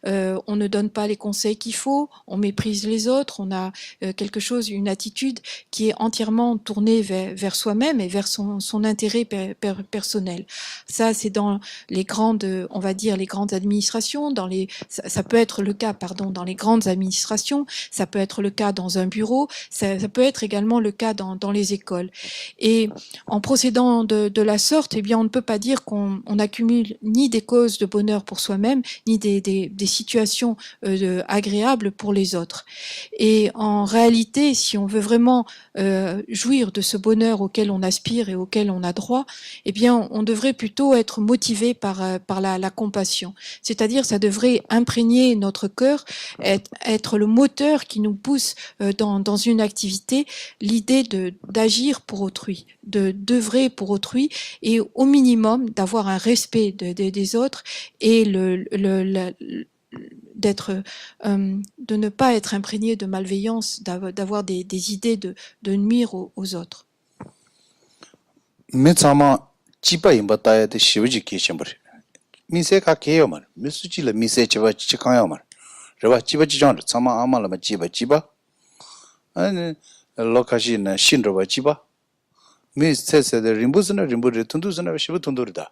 On ne donne pas les conseils qu'il faut, on méprise les autres, on a une attitude qui est entièrement tournée vers soi-même et vers son intérêt personnel. Ça, c'est dans les grandes, on va dire, les grandes administrations, ça peut être le cas, dans les grandes administrations, ça peut être le cas dans un bureau, ça peut être également le cas dans les écoles. Et en procédant de la sorte, eh bien, on ne peut pas dire qu'on accumule ni des causes de bonheur pour soi-même, ni des situations agréables pour les autres. Et en réalité, si on veut vraiment jouir de ce bonheur auquel on aspire et auquel on a droit, eh bien, on devrait plutôt être motivé par la compassion. C'est-à-dire, ça devrait imprégner notre cœur, être le moteur qui nous pousse dans une activité, l'idée d'agir pour autrui, d'œuvrer pour autrui et au minimum d'avoir un respect des autres et de ne pas être imprégné de malveillance, d'avoir des idées de nuire aux autres.
Mais ça m'a jiba yimba ta de shiwji ke chembar mi se ka ke yo mar mi su ji la mi se chiba chi kan yo mar reba jiba ji jang sama ama la ma jiba ane lokaji na shin roba jiba mi se de rimbu re tundu sna shibu tundu da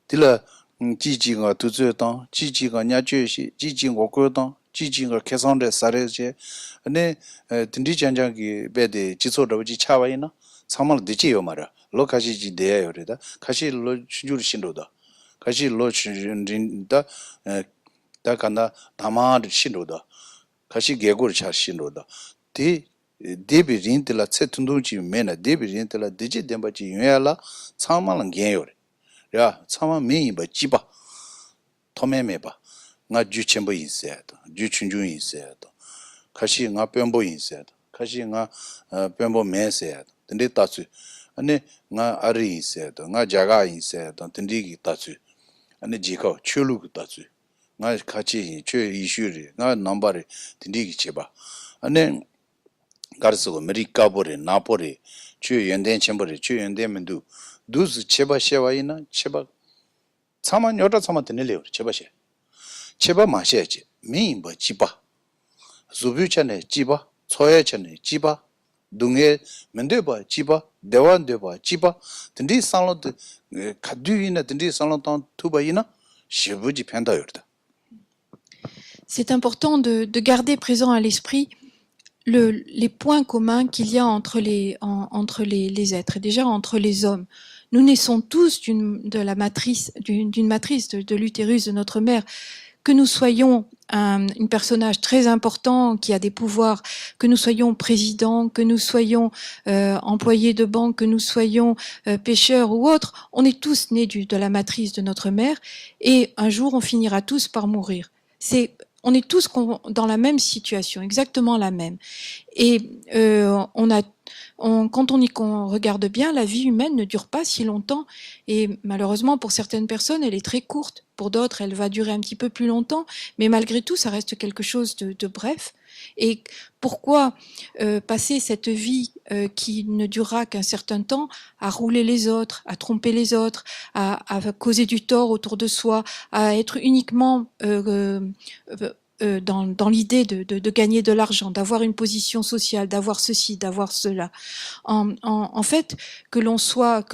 dila ji ji ga tu zu dang ji ji ga nya jue xi ji ji ngo guo dang 지지가 개선돼 사례제 네 딘디 장장기 배대 지소로지 차와이나 사말 되지요 말아 로카시지 대요래다 가시 로 춘주를 신도다 가시 로 춘진다 다간다 다마를 신도다 가시 개고를 잘 신도다 디 데비린텔라 세tundu지 메나 데비린텔라 디지 뎀바지 유야라 사말은 개요래 야 사마 메이바 지바 토메메바 nga ju chenpo yin se to ju chunju yin se to kashi nga pembo yin se to kashi nga pembo me se to tende tatsu ane nga ari yin se to nga jaga yin se to tende ki tatsu ane jikao chulu ki tatsu nga kachi yin chue ishu ri nga namba ri tende ki cheba ane garisigo merika bori napo ri chue yenden chenpo ri chue yenden mendu dusu cheba shewa ina cheba tsama nyota tsama tene leo cheba she cheba 마셔야지 메인버 지바 zubyuchane 지바 초야chane 지바 동해 mende바 지바 대완되바 지바 든디 상로드 가두이나 든디 상로탄 투바이나 시부지 펜다요르다.
C'est important de garder présent à l'esprit les points communs qu'il y a entre les êtres, et déjà entre les hommes. Nous naissons tous d'une matrice de l'utérus de notre mère. Que nous soyons un personnage très important qui a des pouvoirs, que nous soyons président, que nous soyons employés de banque, que nous soyons pêcheurs ou autres, on est tous nés de la matrice de notre mère et un jour on finira tous par mourir. On est tous dans la même situation, exactement la même. Et quand on y regarde bien, la vie humaine ne dure pas si longtemps et malheureusement pour certaines personnes, elle est très courte. Pour d'autres, elle va durer un petit peu plus longtemps, mais malgré tout, ça reste quelque chose de bref. Et pourquoi passer cette vie qui ne durera qu'un certain temps à rouler les autres, à tromper les autres, à causer du tort autour de soi, à être uniquement dans l'idée de gagner de l'argent, d'avoir une position sociale, d'avoir ceci, d'avoir cela. En fait, que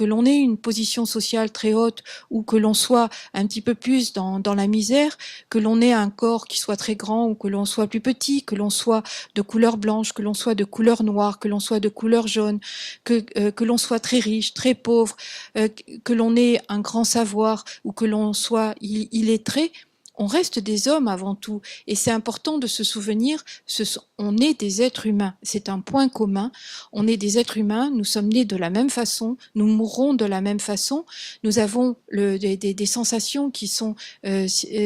l'on ait une position sociale très haute ou que l'on soit un petit peu plus dans la misère, que l'on ait un corps qui soit très grand ou que l'on soit plus petit, que l'on soit de couleur blanche, que l'on soit de couleur noire, que l'on soit de couleur jaune, que l'on soit très riche, très pauvre, que l'on ait un grand savoir ou que l'on soit illettré, on reste des hommes avant tout. Et c'est important de se souvenir, on est des êtres humains. C'est un point commun. On est des êtres humains, nous sommes nés de la même façon, nous mourrons de la même façon, nous avons des sensations qui sont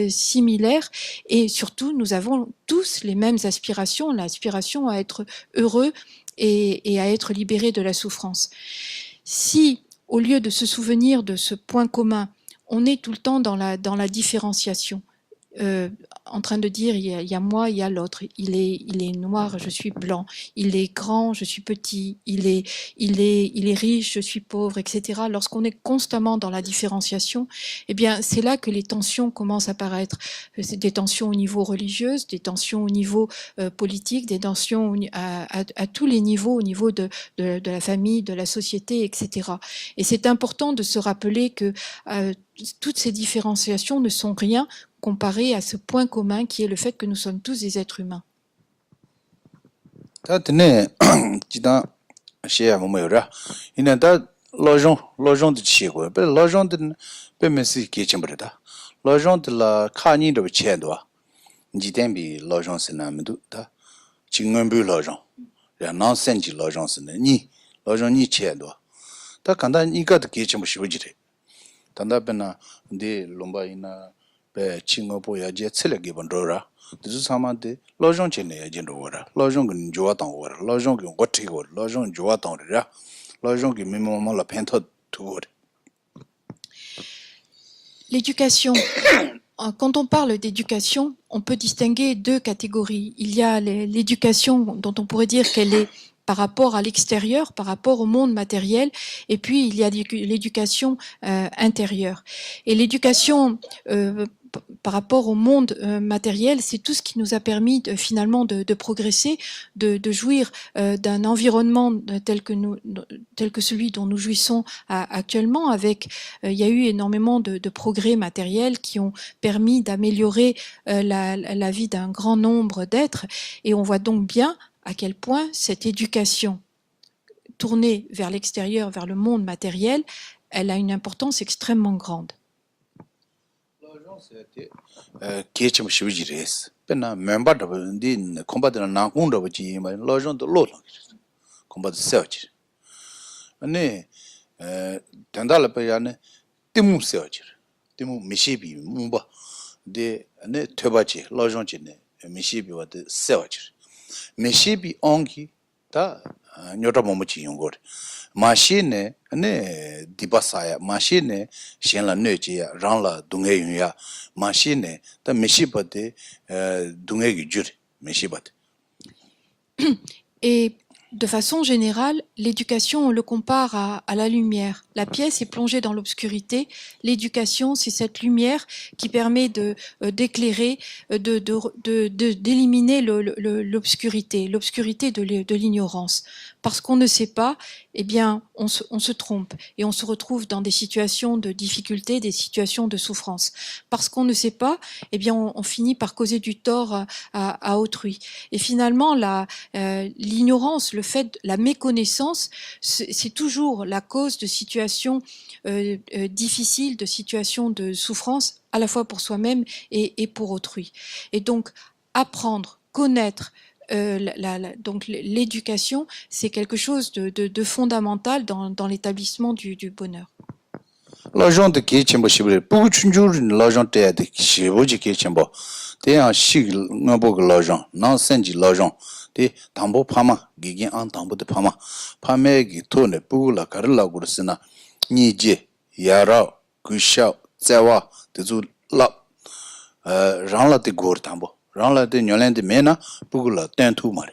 similaires et surtout nous avons tous les mêmes aspirations, l'aspiration à être heureux et à être libéré de la souffrance. Si, au lieu de se souvenir de ce point commun, on est tout le temps dans la différenciation, en train de dire il y a moi, il y a l'autre, il est noir, je suis blanc, il est grand, je suis petit, il est riche, je suis pauvre, etc. Lorsqu'on est constamment dans la différenciation, eh bien c'est là que les tensions commencent à apparaître. C'est des tensions au niveau religieux, des tensions au niveau politique, des tensions à tous les niveaux, au niveau de la famille, de la société, etc. Et c'est important de se rappeler que toutes ces différenciations ne sont rien comparé à ce point commun qui est le fait que nous sommes tous des êtres humains.
칭어보 야제 칠레기 번로라 드주 사만데 로종 체네 야진로라 로종 근 조아당 오라 로종 근 고티고 로종 조아당라 로종 기 미모모라 펜터 투고.
L'éducation. Quand on parle d'éducation, on peut distinguer deux catégories. Il y a l'éducation dont on pourrait dire qu'elle est par rapport à l'extérieur, par rapport au monde matériel, et puis il y a l'éducation intérieure. Et l'éducation par rapport au monde matériel, c'est tout ce qui nous a permis finalement de progresser, de jouir d'un environnement tel que celui dont nous jouissons actuellement. Avec, il y a eu énormément de progrès matériels qui ont permis d'améliorer la vie d'un grand nombre d'êtres, et on voit donc bien à quel point cette éducation tournée vers l'extérieur, vers le monde matériel, elle a une importance extrêmement grande.
Kechim Shivijis, Pena, member of the combat and Nakunda, which he might lodge on the low combat the search. Ane, Tandala Payane, Timu searcher, Timu Mishibi, Mumba, de Ne Tubachi, Lojonchine, Mishibi was the searcher. Mishibi ongi, ta Nyotamochi Yungor. Machine, ne Dibasaya, machine, Shenla Nuchia, Ranla, Dunga, machine, ta Mishibate, Dunga Jur, Mishibat.
Et de façon générale, l'éducation, on le compare à la lumière. La pièce est plongée dans l'obscurité. L'éducation, c'est cette lumière qui permet d'éclairer, d'éliminer l'obscurité, l'obscurité de l'ignorance. Parce qu'on ne sait pas, eh bien, on se trompe et on se retrouve dans des situations de difficulté, des situations de souffrance. Parce qu'on ne sait pas, eh bien, on finit par causer du tort à autrui. Et finalement, l'ignorance, le fait, la méconnaissance, c'est toujours la cause de situations difficiles, de situations de souffrance, à la fois pour soi-même et pour autrui. Et donc, apprendre, connaître, donc l'éducation, c'est quelque chose de fondamental dans l'établissement du bonheur.
L'argent de Kitchembo Shibre, pour toujours l'argent de Shiboji Kitchembo, t'es un chic n'importe l'argent, non senji l'argent, t'es tambo pama, gigin en tambo de pama, pamegi tourne pour la carla gursina, nije, yara, kusha, tsewa, tezu la, ranla de gour tambo. Rangla de Nyolan de Mena, Pugula, Tentu Mare.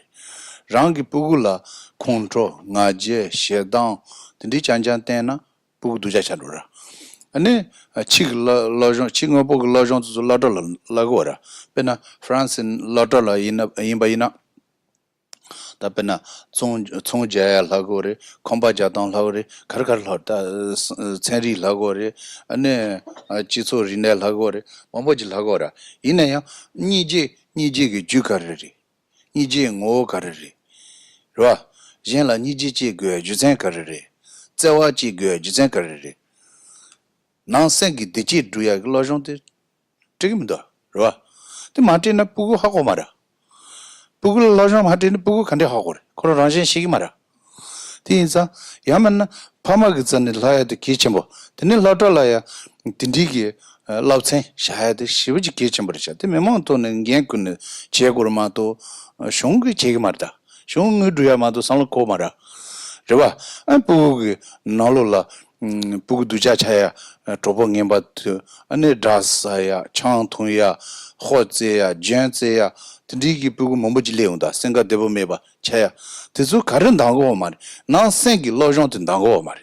Rangi Pugula, Control, Naje, Shedan, Tindi Chanjan Tena, Puguja Chadura. Ane, a chick lojon, chingopog lojon to Lodola Lagora, Pena, France and Lodola in Imbaina. Tapena, Tsonja Lagore, Kombajadan Lagore, Karkar Lota, Seri Lagore, Ane, Chiso Rinel Lagore, Momoj Lagora. Inaya, Nije Jukarri, Nije Ngo Karri. Ra, Jenla Nije Gue, Juzen Karri, Tsewachi Gue, Juzen Karri. Nansengi Dichi Duya Lojonte, Tigimda, Ra. The Martina Pugu Hakomara. Pugu Lojon Martin Pugu Kande Hogor, Kororanjan Shigmara. Tinsa, Yaman Pamagazan Laya the Kitchenbo, the Nil Lotolaya, Tindigi. Lautsen shahad shivaji kechambrisha te memonto ngen kun chegurmato shungi chegmarda shungi duyamato sanlo komara reba an pug nalola pug duja chaya tobo ngembat ane dasaya changthuya khozeya jenzeya tindigi pug momboji leunda senga debo meba chaya tezu karan dango mar na sengi lojon tin dango mar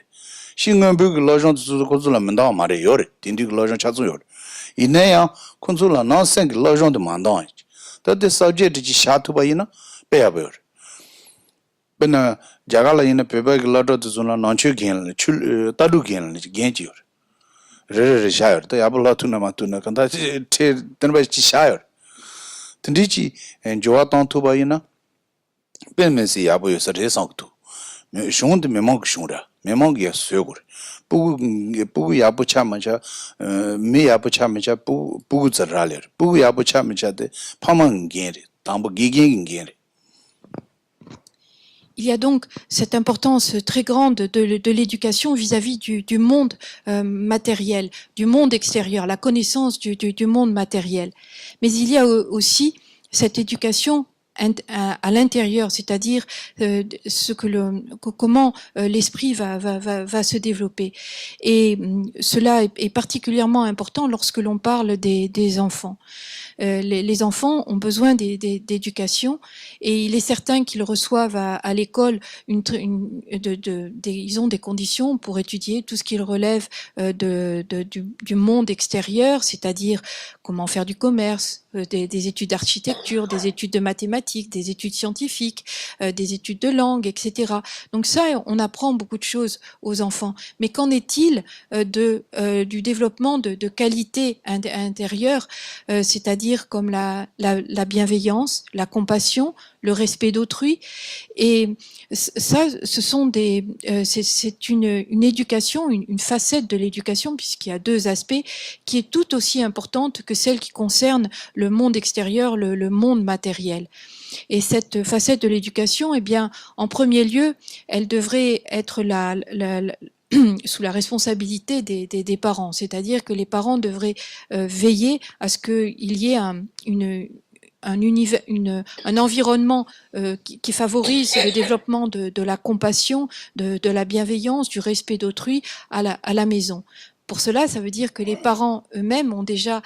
Shinganbug Lojon to Consular Mandam Mare Yore, Tindig Lojon Chazu. Inea Consular non sing Lojon de Mandon. That the subject is shot to Baina, Beaver. Bena Jagala in a Pebeg Lotto to Zuna Nonchukin, Tadukin, Genjur. Rere Shire, the Abulatuna Matuna, then by Shire. Tindici and Joaton to Baina. Benmesi Abu is a resong to. Shun de Memong Shura. Memongia Sugur. Pugu Yabuchamacha, me Yabuchamacha, Puguza Raller, Pugu Yabuchamacha de Pamangere, Tambo Gigingere.
Il y a donc cette importance très grande de l'éducation vis-à-vis du monde matériel, du monde extérieur, la connaissance du monde matériel. Mais il y a aussi cette éducation à l'intérieur, c'est-à-dire comment l'esprit va se développer. Et cela est particulièrement important lorsque l'on parle des enfants. les enfants ont besoin d'éducation et il est certain qu'ils reçoivent à l'école ils ont des conditions pour étudier tout ce qui relève du monde extérieur, c'est-à-dire comment faire du commerce, des études d'architecture, des études de mathématiques, des études scientifiques, des études de langue, etc. Donc ça, on apprend beaucoup de choses aux enfants. Mais qu'en est-il du développement de qualités intérieures, c'est-à-dire comme la bienveillance, la compassion, le respect d'autrui? Et ça, ce sont c'est une éducation, une facette de l'éducation, puisqu'il y a deux aspects, qui est tout aussi importante que celle qui concerne le monde extérieur, le monde matériel. Et cette facette de l'éducation, eh bien, en premier lieu, elle devrait être sous la responsabilité des parents, c'est-à-dire que les parents devraient veiller à ce qu'il y ait un environnement qui favorise le développement de la compassion, de la bienveillance, du respect d'autrui à la maison. Pour cela, ça veut dire que les parents eux-mêmes ont déjà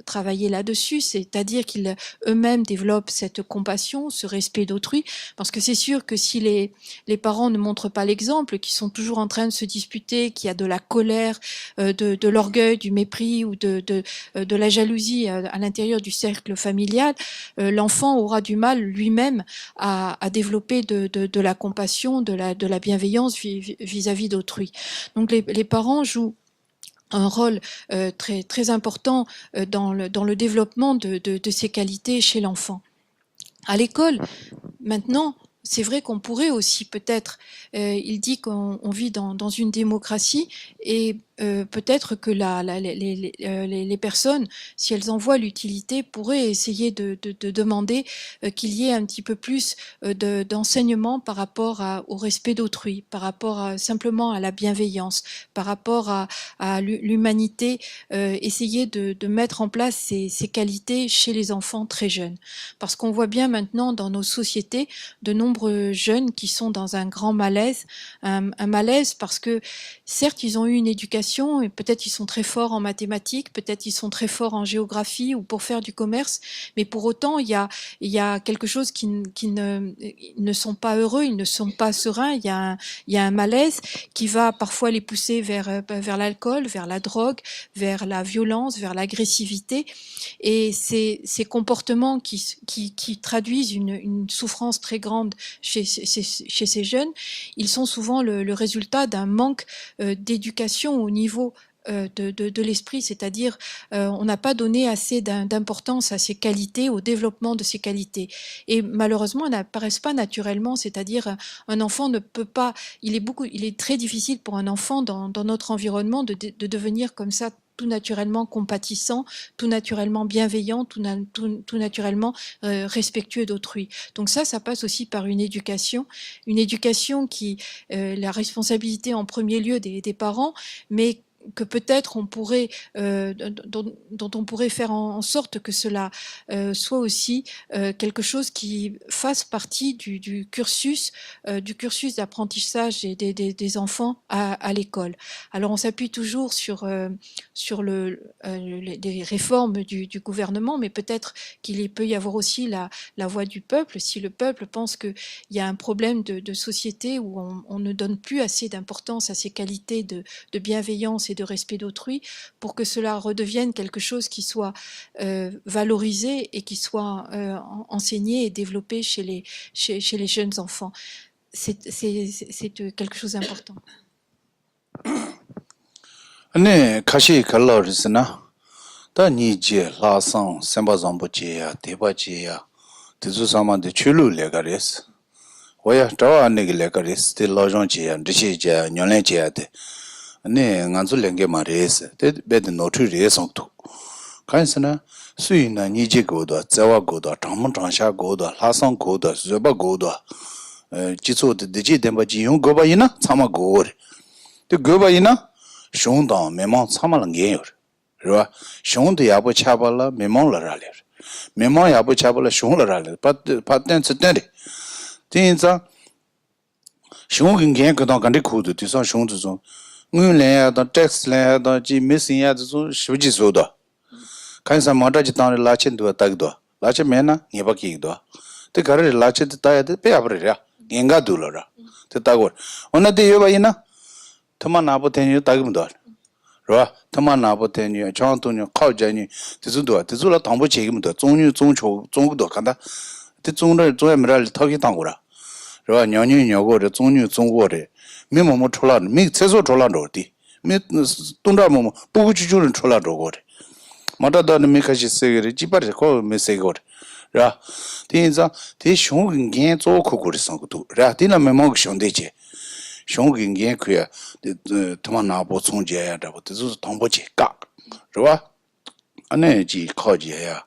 travaillé là-dessus, c'est-à-dire qu'ils eux-mêmes développent cette compassion, ce respect d'autrui, parce que c'est sûr que si les parents ne montrent pas l'exemple, qu'ils sont toujours en train de se disputer, qu'il y a de la colère, de l'orgueil, du mépris ou de la jalousie à l'intérieur du cercle familial, l'enfant aura du mal lui-même à développer de la compassion, de la bienveillance vis-à-vis d'autrui. Donc les parents jouent un rôle très, très important dans le développement de ces qualités chez l'enfant. À l'école, maintenant, c'est vrai qu'on pourrait aussi peut-être, il dit qu'on vit dans une démocratie et peut-être que les personnes, si elles en voient l'utilité, pourraient essayer de demander qu'il y ait un petit peu plus d'enseignement par rapport au respect d'autrui, par rapport simplement à la bienveillance, par rapport à l'humanité, essayer de mettre en place ces qualités chez les enfants très jeunes. Parce qu'on voit bien maintenant dans nos sociétés de nombreux jeunes qui sont dans un grand malaise, un malaise parce que certes ils ont eu une éducation et peut-être ils sont très forts en mathématiques, peut-être ils sont très forts en géographie ou pour faire du commerce, mais pour autant il y a quelque chose qui ne sont pas heureux, ils ne sont pas sereins, il y a un malaise qui va parfois les pousser vers l'alcool, vers la drogue, vers la violence, vers l'agressivité, et ces comportements qui traduisent une souffrance très grande chez ces jeunes, ils sont souvent le résultat d'un manque d'éducation au niveau de l'esprit, c'est-à-dire on n'a pas donné assez d'importance à ces qualités, au développement de ces qualités. Et malheureusement, elles n'apparaissent pas naturellement, c'est-à-dire un enfant ne peut pas, il est très difficile pour un enfant dans notre environnement de devenir comme ça tout naturellement compatissant, tout naturellement bienveillant, tout naturellement respectueux d'autrui. Donc ça passe aussi par une éducation qui, la responsabilité en premier lieu des parents, mais que peut-être on pourrait, dont on pourrait faire en sorte que cela soit aussi quelque chose qui fasse partie du cursus d'apprentissage des enfants à l'école. Alors on s'appuie toujours sur les réformes du gouvernement, mais peut-être qu'il peut y avoir aussi la voix du peuple. Si le peuple pense qu'il y a un problème de société où on ne donne plus assez d'importance à ces qualités de bienveillance et de respect d'autrui, pour que cela redevienne quelque chose qui soit valorisé et qui soit enseigné et développé chez les jeunes enfants. C'est quelque chose d'important.
네, 가시 갈라르스나 다 니제 라상 셈바잠보제야 대바제야 대주사만데 출루레가레스 오야 저와 네길레가레스 딜로존제야 드시제 뇽레제야데 네 간줄랭게 마레스 데 베드 노트리에송토 간스나 수이나 니제고도 자와고도 장문장샤고도 라상고도 즈바고도 지소데 데제 덴바지용 고바이나 참아고르 데 고바이나 shungdang memang samalang genyor, right? Shungde yabu chabala memang la ralir, memang yabu chabala shung la ralir. Paten ceteri. Tinza shung gen kadang kandi kudu tisa shung tizong, ngun len ya da text len ya da ji missing ya tizong shibji soda. 간사 마다지 땅에 라친도 딱도 라치 메나 니바키도 때 가르 라치 따야데 빼아버려 겐가 둘러라 때 따고 오늘데 여바이나 터마 나보테니 따금도 라 터마 나보테니 장토니 카자니 지수도 지수라 당부 책임도 종류 종초 종도 간다 때 종를 종에미랄 터기 당고라 라 년년 여고를 종류 종고래 메모모 출라 미 최소 출라로디 미 돈다모 보고 주주는 출라로고래 마다다는 미카시 세게리 지바르 코 메세고래 라 디인자 디숑겐 조코고리 상고도 라 디나 메모 숑데제 숑겐겐 그야 토마나보 총제야다고 뜻은 동보지 까 그봐 안에지 커지야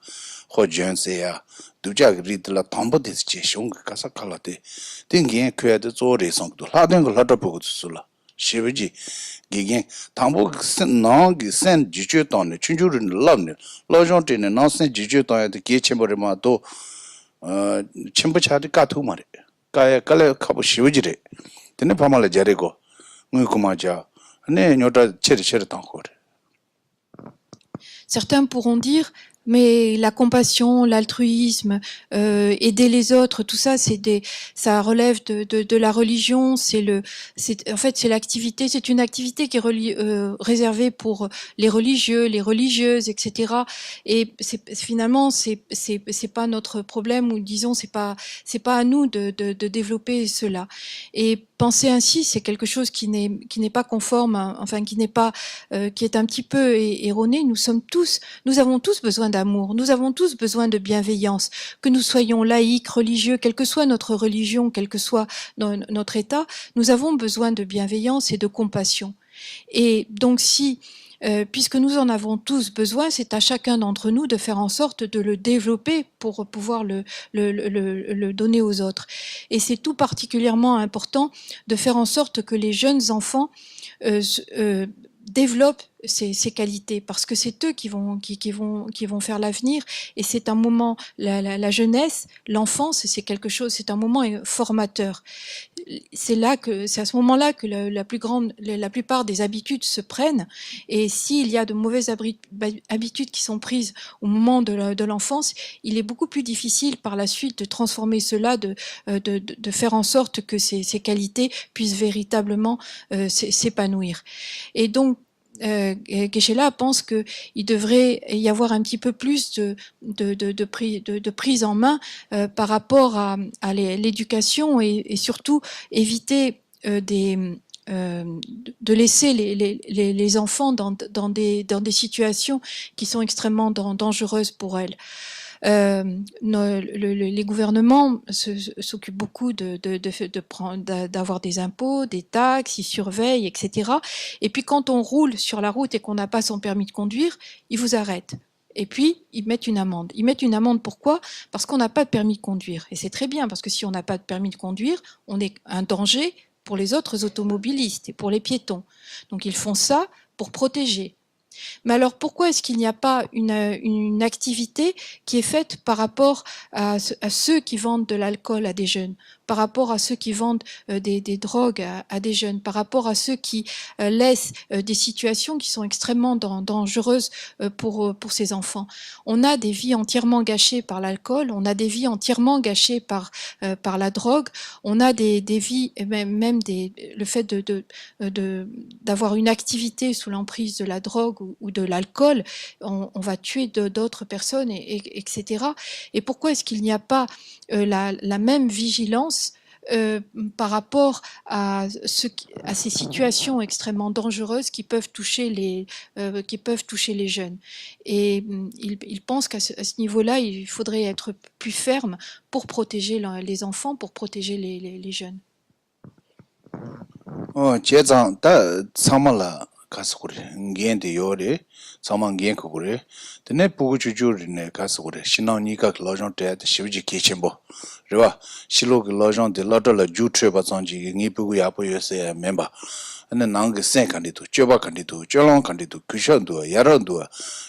호전세야 두자그리들라 동보데지 숑 가사 칼라데 딩겐 그야도 조리 상고도 라된 걸 하다 보고 쓸라 시베지 기겐 당보 나기 센 지주도네 춘주르는 럽네 로존테네 나센 지주도야데 게체버마도 첨부차디 까투 말이 까야 깔레 카보 시베지레 되네 파말레 자레고 응고마자 네 뇨다 체르 당고레
Certains pourront dire, mais la compassion, l'altruisme, aider les autres, tout ça, ça relève de la religion. En fait, c'est l'activité, c'est une activité qui est réservée pour les religieux, les religieuses, etc. Et finalement, c'est pas notre problème, ou disons, c'est pas à nous de développer cela. Et penser ainsi, c'est quelque chose qui n'est pas conforme, enfin qui est un petit peu erroné. Nous avons tous besoin d'amour, nous avons tous besoin de bienveillance, que nous soyons laïcs, religieux, quelle que soit notre religion, quel que soit notre état, nous avons besoin de bienveillance et de compassion. Et donc puisque nous en avons tous besoin, c'est à chacun d'entre nous de faire en sorte de le développer pour pouvoir le donner aux autres. Et c'est tout particulièrement important de faire en sorte que les jeunes enfants développent ces qualités, parce que c'est eux qui vont faire l'avenir, et c'est un moment, la jeunesse, l'enfance, c'est un moment formateur. C'est à ce moment-là que la plupart des habitudes se prennent, et s'il y a de mauvaises habitudes qui sont prises au moment de l'enfance, il est beaucoup plus difficile par la suite de transformer cela, de faire en sorte que ces qualités puissent véritablement s'épanouir. Et donc, Geshe-la pense qu'il devrait y avoir un petit peu plus de prise en main par rapport à l'éducation, et surtout éviter de laisser les enfants dans des situations qui sont extrêmement dangereuses pour elles. Les gouvernements s'occupent beaucoup d'avoir des impôts, des taxes, ils surveillent, etc. Et puis quand on roule sur la route et qu'on n'a pas son permis de conduire, ils vous arrêtent. Et puis, ils mettent une amende. Ils mettent une amende pourquoi? Parce qu'on n'a pas de permis de conduire. Et c'est très bien, parce que si on n'a pas de permis de conduire, on est un danger pour les autres automobilistes et pour les piétons. Donc ils font ça pour protéger. Mais alors pourquoi est-ce qu'il n'y a pas une activité qui est faite par rapport à ceux qui vendent de l'alcool à des jeunes, par rapport à ceux qui vendent des drogues à des jeunes, par rapport à ceux qui laissent des situations qui sont extrêmement dangereuses pour ces enfants. On a des vies entièrement gâchées par l'alcool, on a des vies entièrement gâchées par la drogue, on a des vies, et même le fait d'avoir une activité sous l'emprise de la drogue ou de l'alcool, on va tuer d'autres personnes, etc. Et pourquoi est-ce qu'il n'y a pas la même vigilance par rapport à ces situations extrêmement dangereuses qui peuvent toucher les jeunes? Et il pense qu'à ce niveau-là, il faudrait être plus ferme pour protéger les enfants, pour protéger les jeunes.
가스고래 겐데 요래 사망 겐코고래 드네 부구주주르네 가스고래 신나니가 로존테 시비지 케침보 르와 실로그 로존데 로돌라 주트레바 zanji 니부구 야보여세 멤버 ane nang sen kanditu choba kanditu cholong kanditu kushandu yarandu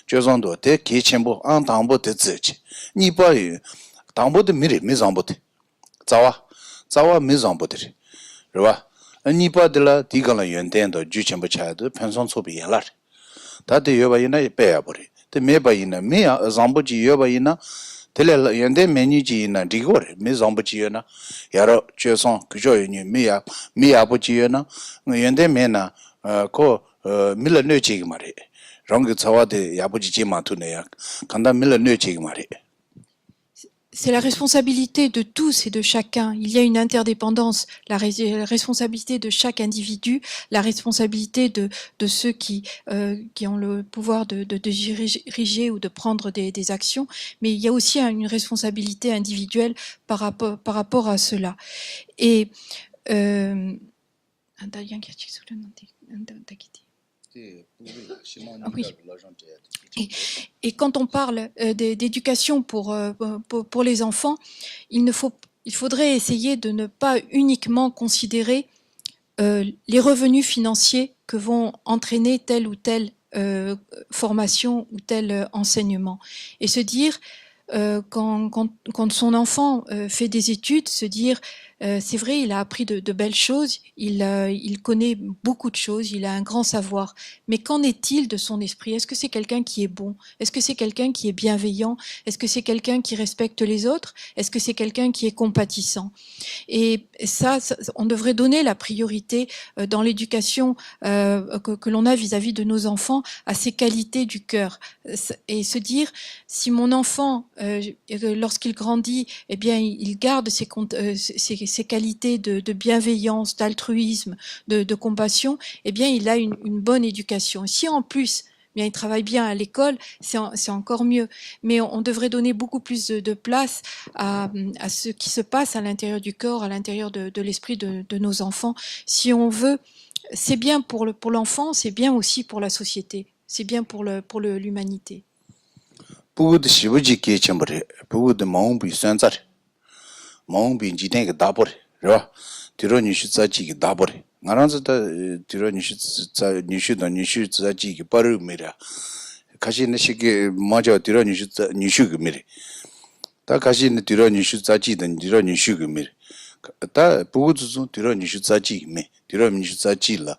chozondu te kechenbo an tambo te tsechi ni ba tambo de mire mizambo te zawa mizambo te 르와 니빠들라 디가라 연대도 주천부 차도 편선 소비 해라 다들 여바이나 빼야버리 te me ba ina me zambo ji yo ba ina tele yende menu ji ina digore me zambo ji na yaro cheson kujo ni me ya bo ji na yende me na ko mila ne ji mare rong tsawa de ya bo ji ma tu ne ya kanda mila ne ji mare.
C'est la responsabilité de tous et de chacun. Il y a une interdépendance, la responsabilité de chaque individu, la responsabilité de ceux qui ont le pouvoir de diriger ou de prendre des actions, mais il y a aussi une responsabilité individuelle par rapport à cela. Et oui. Et quand on parle d'éducation pour les enfants, il faudrait essayer de ne pas uniquement considérer les revenus financiers que vont entraîner telle ou telle formation ou tel enseignement. Et se dire, quand son enfant fait des études, se dire c'est vrai, il a appris de belles choses, il connaît beaucoup de choses, il a un grand savoir, mais qu'en est-il de son esprit? Est-ce que c'est quelqu'un qui est bon? Est-ce que c'est quelqu'un qui est bienveillant? Est-ce que c'est quelqu'un qui respecte les autres? Est-ce que c'est quelqu'un qui est compatissant? Et ça, on devrait donner la priorité dans l'éducation que l'on a vis-à-vis de nos enfants à ces qualités du cœur, et se dire, si mon enfant, lorsqu'il grandit, eh bien, il garde ces qualités de bienveillance, d'altruisme, de compassion, eh bien, il a une bonne éducation. Si en plus, bien, il travaille bien à l'école, c'est encore mieux. Mais on devrait donner beaucoup plus de place à ce qui se passe à l'intérieur du corps, à l'intérieur de l'esprit de nos enfants. Si on veut, c'est bien pour l'enfant, c'est bien aussi pour la société, c'est bien pour l'humanité.
부부도 시부지 계천버려 부부도 마음비 선자리 마음비 지den가 다버려 그래 뒤로 니슈자지기 다버려 나란서다 뒤로 니슈자지기 빠르미라 가시는 시기 맞아 뒤로 니슈그미리 다 가시는 뒤로 니슈자지든 뒤로 니슈그미리 다 부부도 뒤로 니슈자지기 뒤로 니슈자지라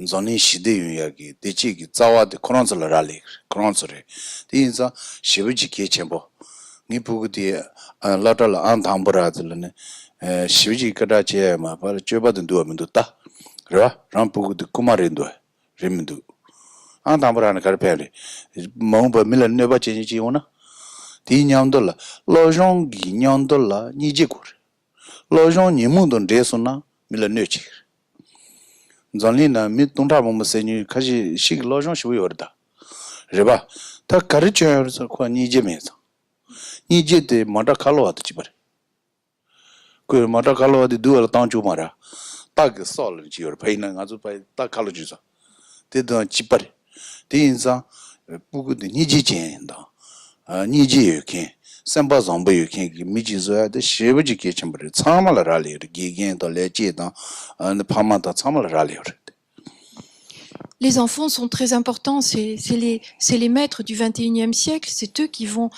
전에 시대 이야기 대체기 자와데 코론설라리 코론설에 인자 시부지 계천보 니 부부디 라달라 안 담보라들네 시부지 그다제 마 바로 쥐바든 두면도 따 그래 람 부부디 쿠마린도 레민도 안 담보라는 가르페리 몽바 밀은 네바 제지오나 디냠돌라 로종기 냠돌라 니지고 로종 니문돈 데소나 밀은 네치 전리나 미 동다범 세니 가지 식 로종 시부여다 레바 다 가르쳐서 거 니제면서 니제데 마다 칼로와도 지버 그 마다 칼로와도 두어 땅주 마라 딱 solve 지어 페이는 아주 파이 딱 칼로주서 데도 지버 데인자 부구데 니지젠다 니지여케 삼바 좀바여케 미지저야데 시버지케 첨버 참말라라리 기겐도 레제다 파마다 참말라라리.
Les enfants sont très importants, c'est les maîtres du XXIe siècle, c'est eux qui vont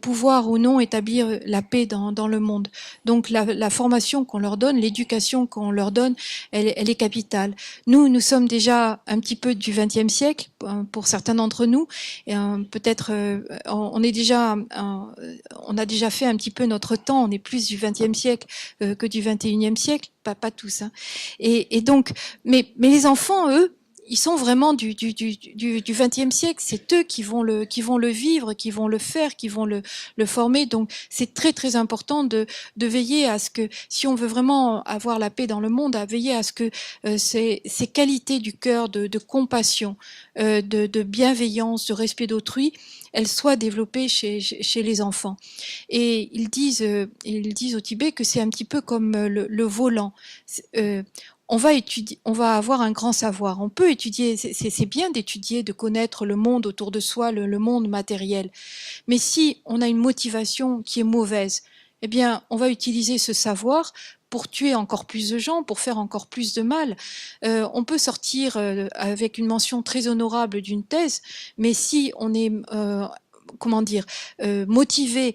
pouvoir ou non établir la paix dans le monde. Donc la formation qu'on leur donne, l'éducation qu'on leur donne, elle est capitale. Nous sommes déjà un petit peu du XXe siècle, pour certains d'entre nous, et peut-être on a déjà fait un petit peu notre temps, on est plus du XXe siècle que du XXIe siècle, pas tous. Hein. Et donc, mais les enfants, eux, ils sont vraiment du XXe siècle. C'est eux qui vont le vivre, qui vont le faire, qui vont le former. Donc, c'est très très important de veiller à ce que, si on veut vraiment avoir la paix dans le monde, à veiller à ce que ces qualités du cœur, de compassion, de bienveillance, de respect d'autrui, elles soient développées chez les enfants. Et ils disent au Tibet que c'est un petit peu comme le volant. On va avoir un grand savoir. On peut étudier, c'est bien d'étudier, de connaître le monde autour de soi, le monde matériel. Mais si on a une motivation qui est mauvaise, eh bien, on va utiliser ce savoir pour tuer encore plus de gens, pour faire encore plus de mal. On peut sortir avec une mention très honorable d'une thèse, mais si on est comment dire, motivés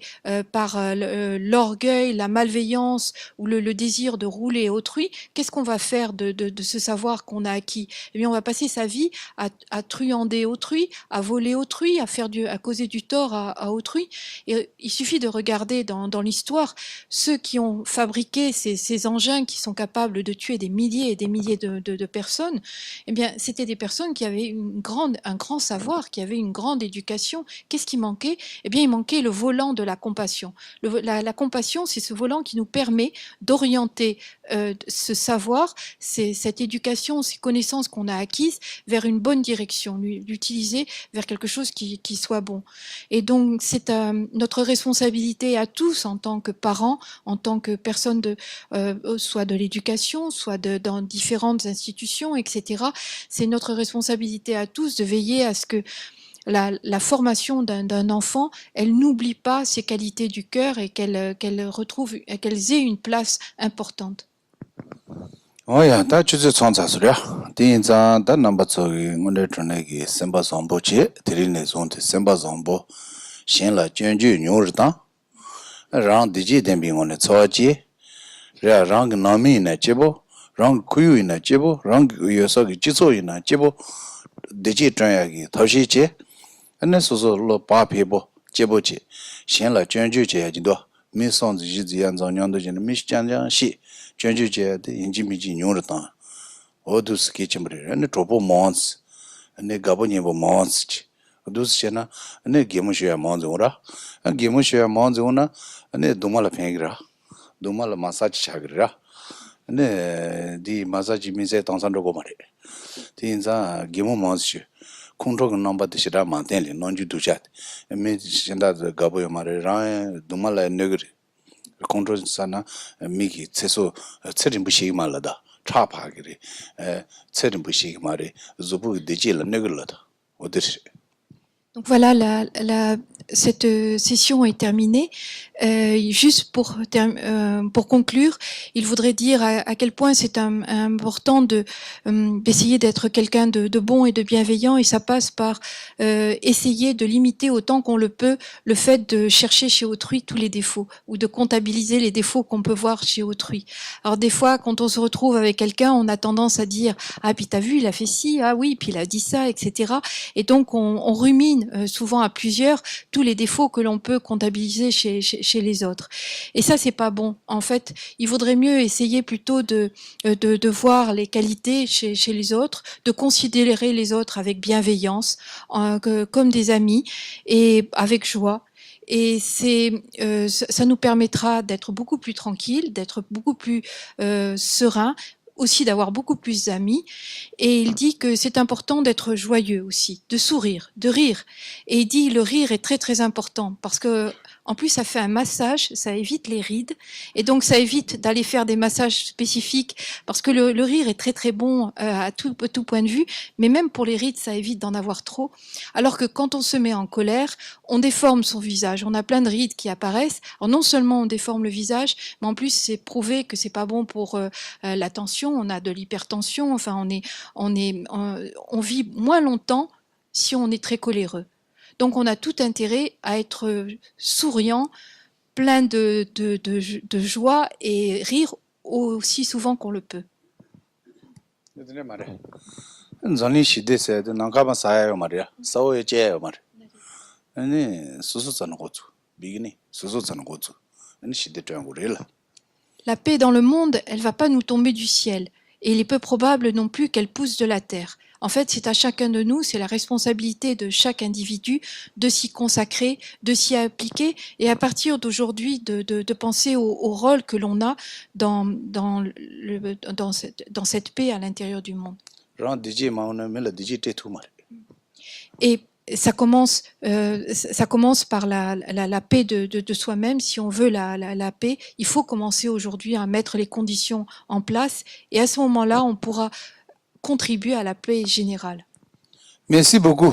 par l'orgueil, la malveillance ou le désir de rouler autrui, qu'est-ce qu'on va faire de ce savoir qu'on a acquis? Eh bien, on va passer sa vie à truander autrui, à voler autrui, à causer du tort à autrui. Et il suffit de regarder dans l'histoire ceux qui ont fabriqué ces engins qui sont capables de tuer des milliers et des milliers de personnes. Eh bien, c'était des personnes qui avaient un grand savoir, qui avaient une grande éducation. Qu'est-ce qui manquait? Eh bien, il manquait le volant de la compassion. La compassion, c'est ce volant qui nous permet d'orienter ce savoir, cette éducation, ces connaissances qu'on a acquises vers une bonne direction, l'utiliser vers quelque chose qui soit bon. Et donc, c'est notre responsabilité à tous en tant que parents, en tant que personnes soit de l'éducation, soit dans différentes institutions, etc. C'est notre responsabilité à tous de veiller à ce que la formation d'un enfant, elle n'oublie pas ses qualités du cœur et qu'elles aient une place importante.
오야 다 주제 총자소려 딘자 다 넘버 2기 문제 전에기 semba somboche 드리네 존데 semba sombo 신라 전주 뉴르다 랑 디지 덴빙원에 처지 랑 나미네 제보 랑 쿠유이네 제보 랑 요서기 지소이나 제보 디지 전야기 더시지 안에 소소로 바페보 제보지 신라 전주 제야진도 미송지 지지안 전년도 전에 미시장장시 전주제의 인지미지 뉴르다 어두스 기침을 ane tropo mons ane gabonyebo mons 어두스 chena ane gemushoya mons ora gemushoya mons ona ane dumala pengira dumala massage chagira ane di massage mise tansanro go mare tinza gemu mons shi control number de shira mantenli nonju dujat me shenda gaboyo mare ra dumala negri control sana miki tseso tserimbushi malada chapagiri tserimbushi mare zubu dejila neglada odir.
Donc voilà, cette session est terminée. Juste pour conclure, il voudrait dire à quel point c'est important d'essayer d'être quelqu'un de bon et de bienveillant, et ça passe par essayer de limiter autant qu'on le peut le fait de chercher chez autrui tous les défauts ou de comptabiliser les défauts qu'on peut voir chez autrui. Alors des fois, quand on se retrouve avec quelqu'un, on a tendance à dire « Ah, puis t'as vu, il a fait ci, ah oui, puis il a dit ça, etc. » Et donc on rumine souvent à plusieurs tous les défauts que l'on peut comptabiliser chez les autres. Et ça, c'est pas bon. En fait, il vaudrait mieux essayer plutôt de voir les qualités chez les autres, de considérer les autres avec bienveillance, comme des amis et avec joie. Et ça nous permettra d'être beaucoup plus tranquille, d'être beaucoup plus serein, aussi d'avoir beaucoup plus d'amis. Et il dit que c'est important d'être joyeux aussi, de sourire, de rire. Et il dit le rire est très très important parce que en plus ça fait un massage, ça évite les rides et donc ça évite d'aller faire des massages spécifiques parce que le rire est très très bon à tout point de vue, mais même pour les rides ça évite d'en avoir trop. Alors que quand on se met en colère, on déforme son visage, on a plein de rides qui apparaissent. Alors non seulement on déforme le visage, mais en plus c'est prouvé que c'est pas bon pour la tension. On a de l'hypertension, enfin on vit moins longtemps si on est très coléreux. Donc on a tout intérêt à être souriant, plein de joie et rire aussi souvent qu'on le peut.
Zani shide se de nangaba sayo maria sawo je mar ani susu san gozu bigini susu san gozu ani shide tangurela.
La paix dans le monde, elle va pas nous tomber du ciel. Et il est peu probable non plus qu'elle pousse de la terre. En fait, c'est à chacun de nous, c'est la responsabilité de chaque individu de s'y consacrer, de s'y appliquer, et à partir d'aujourd'hui, de penser au rôle que l'on a dans cette paix à l'intérieur du monde. Et ça commence par la paix de soi-même. Si on veut la paix, il faut commencer aujourd'hui à mettre les conditions en place. Et à ce moment-là, on pourra contribuer à la paix générale.
Merci beaucoup.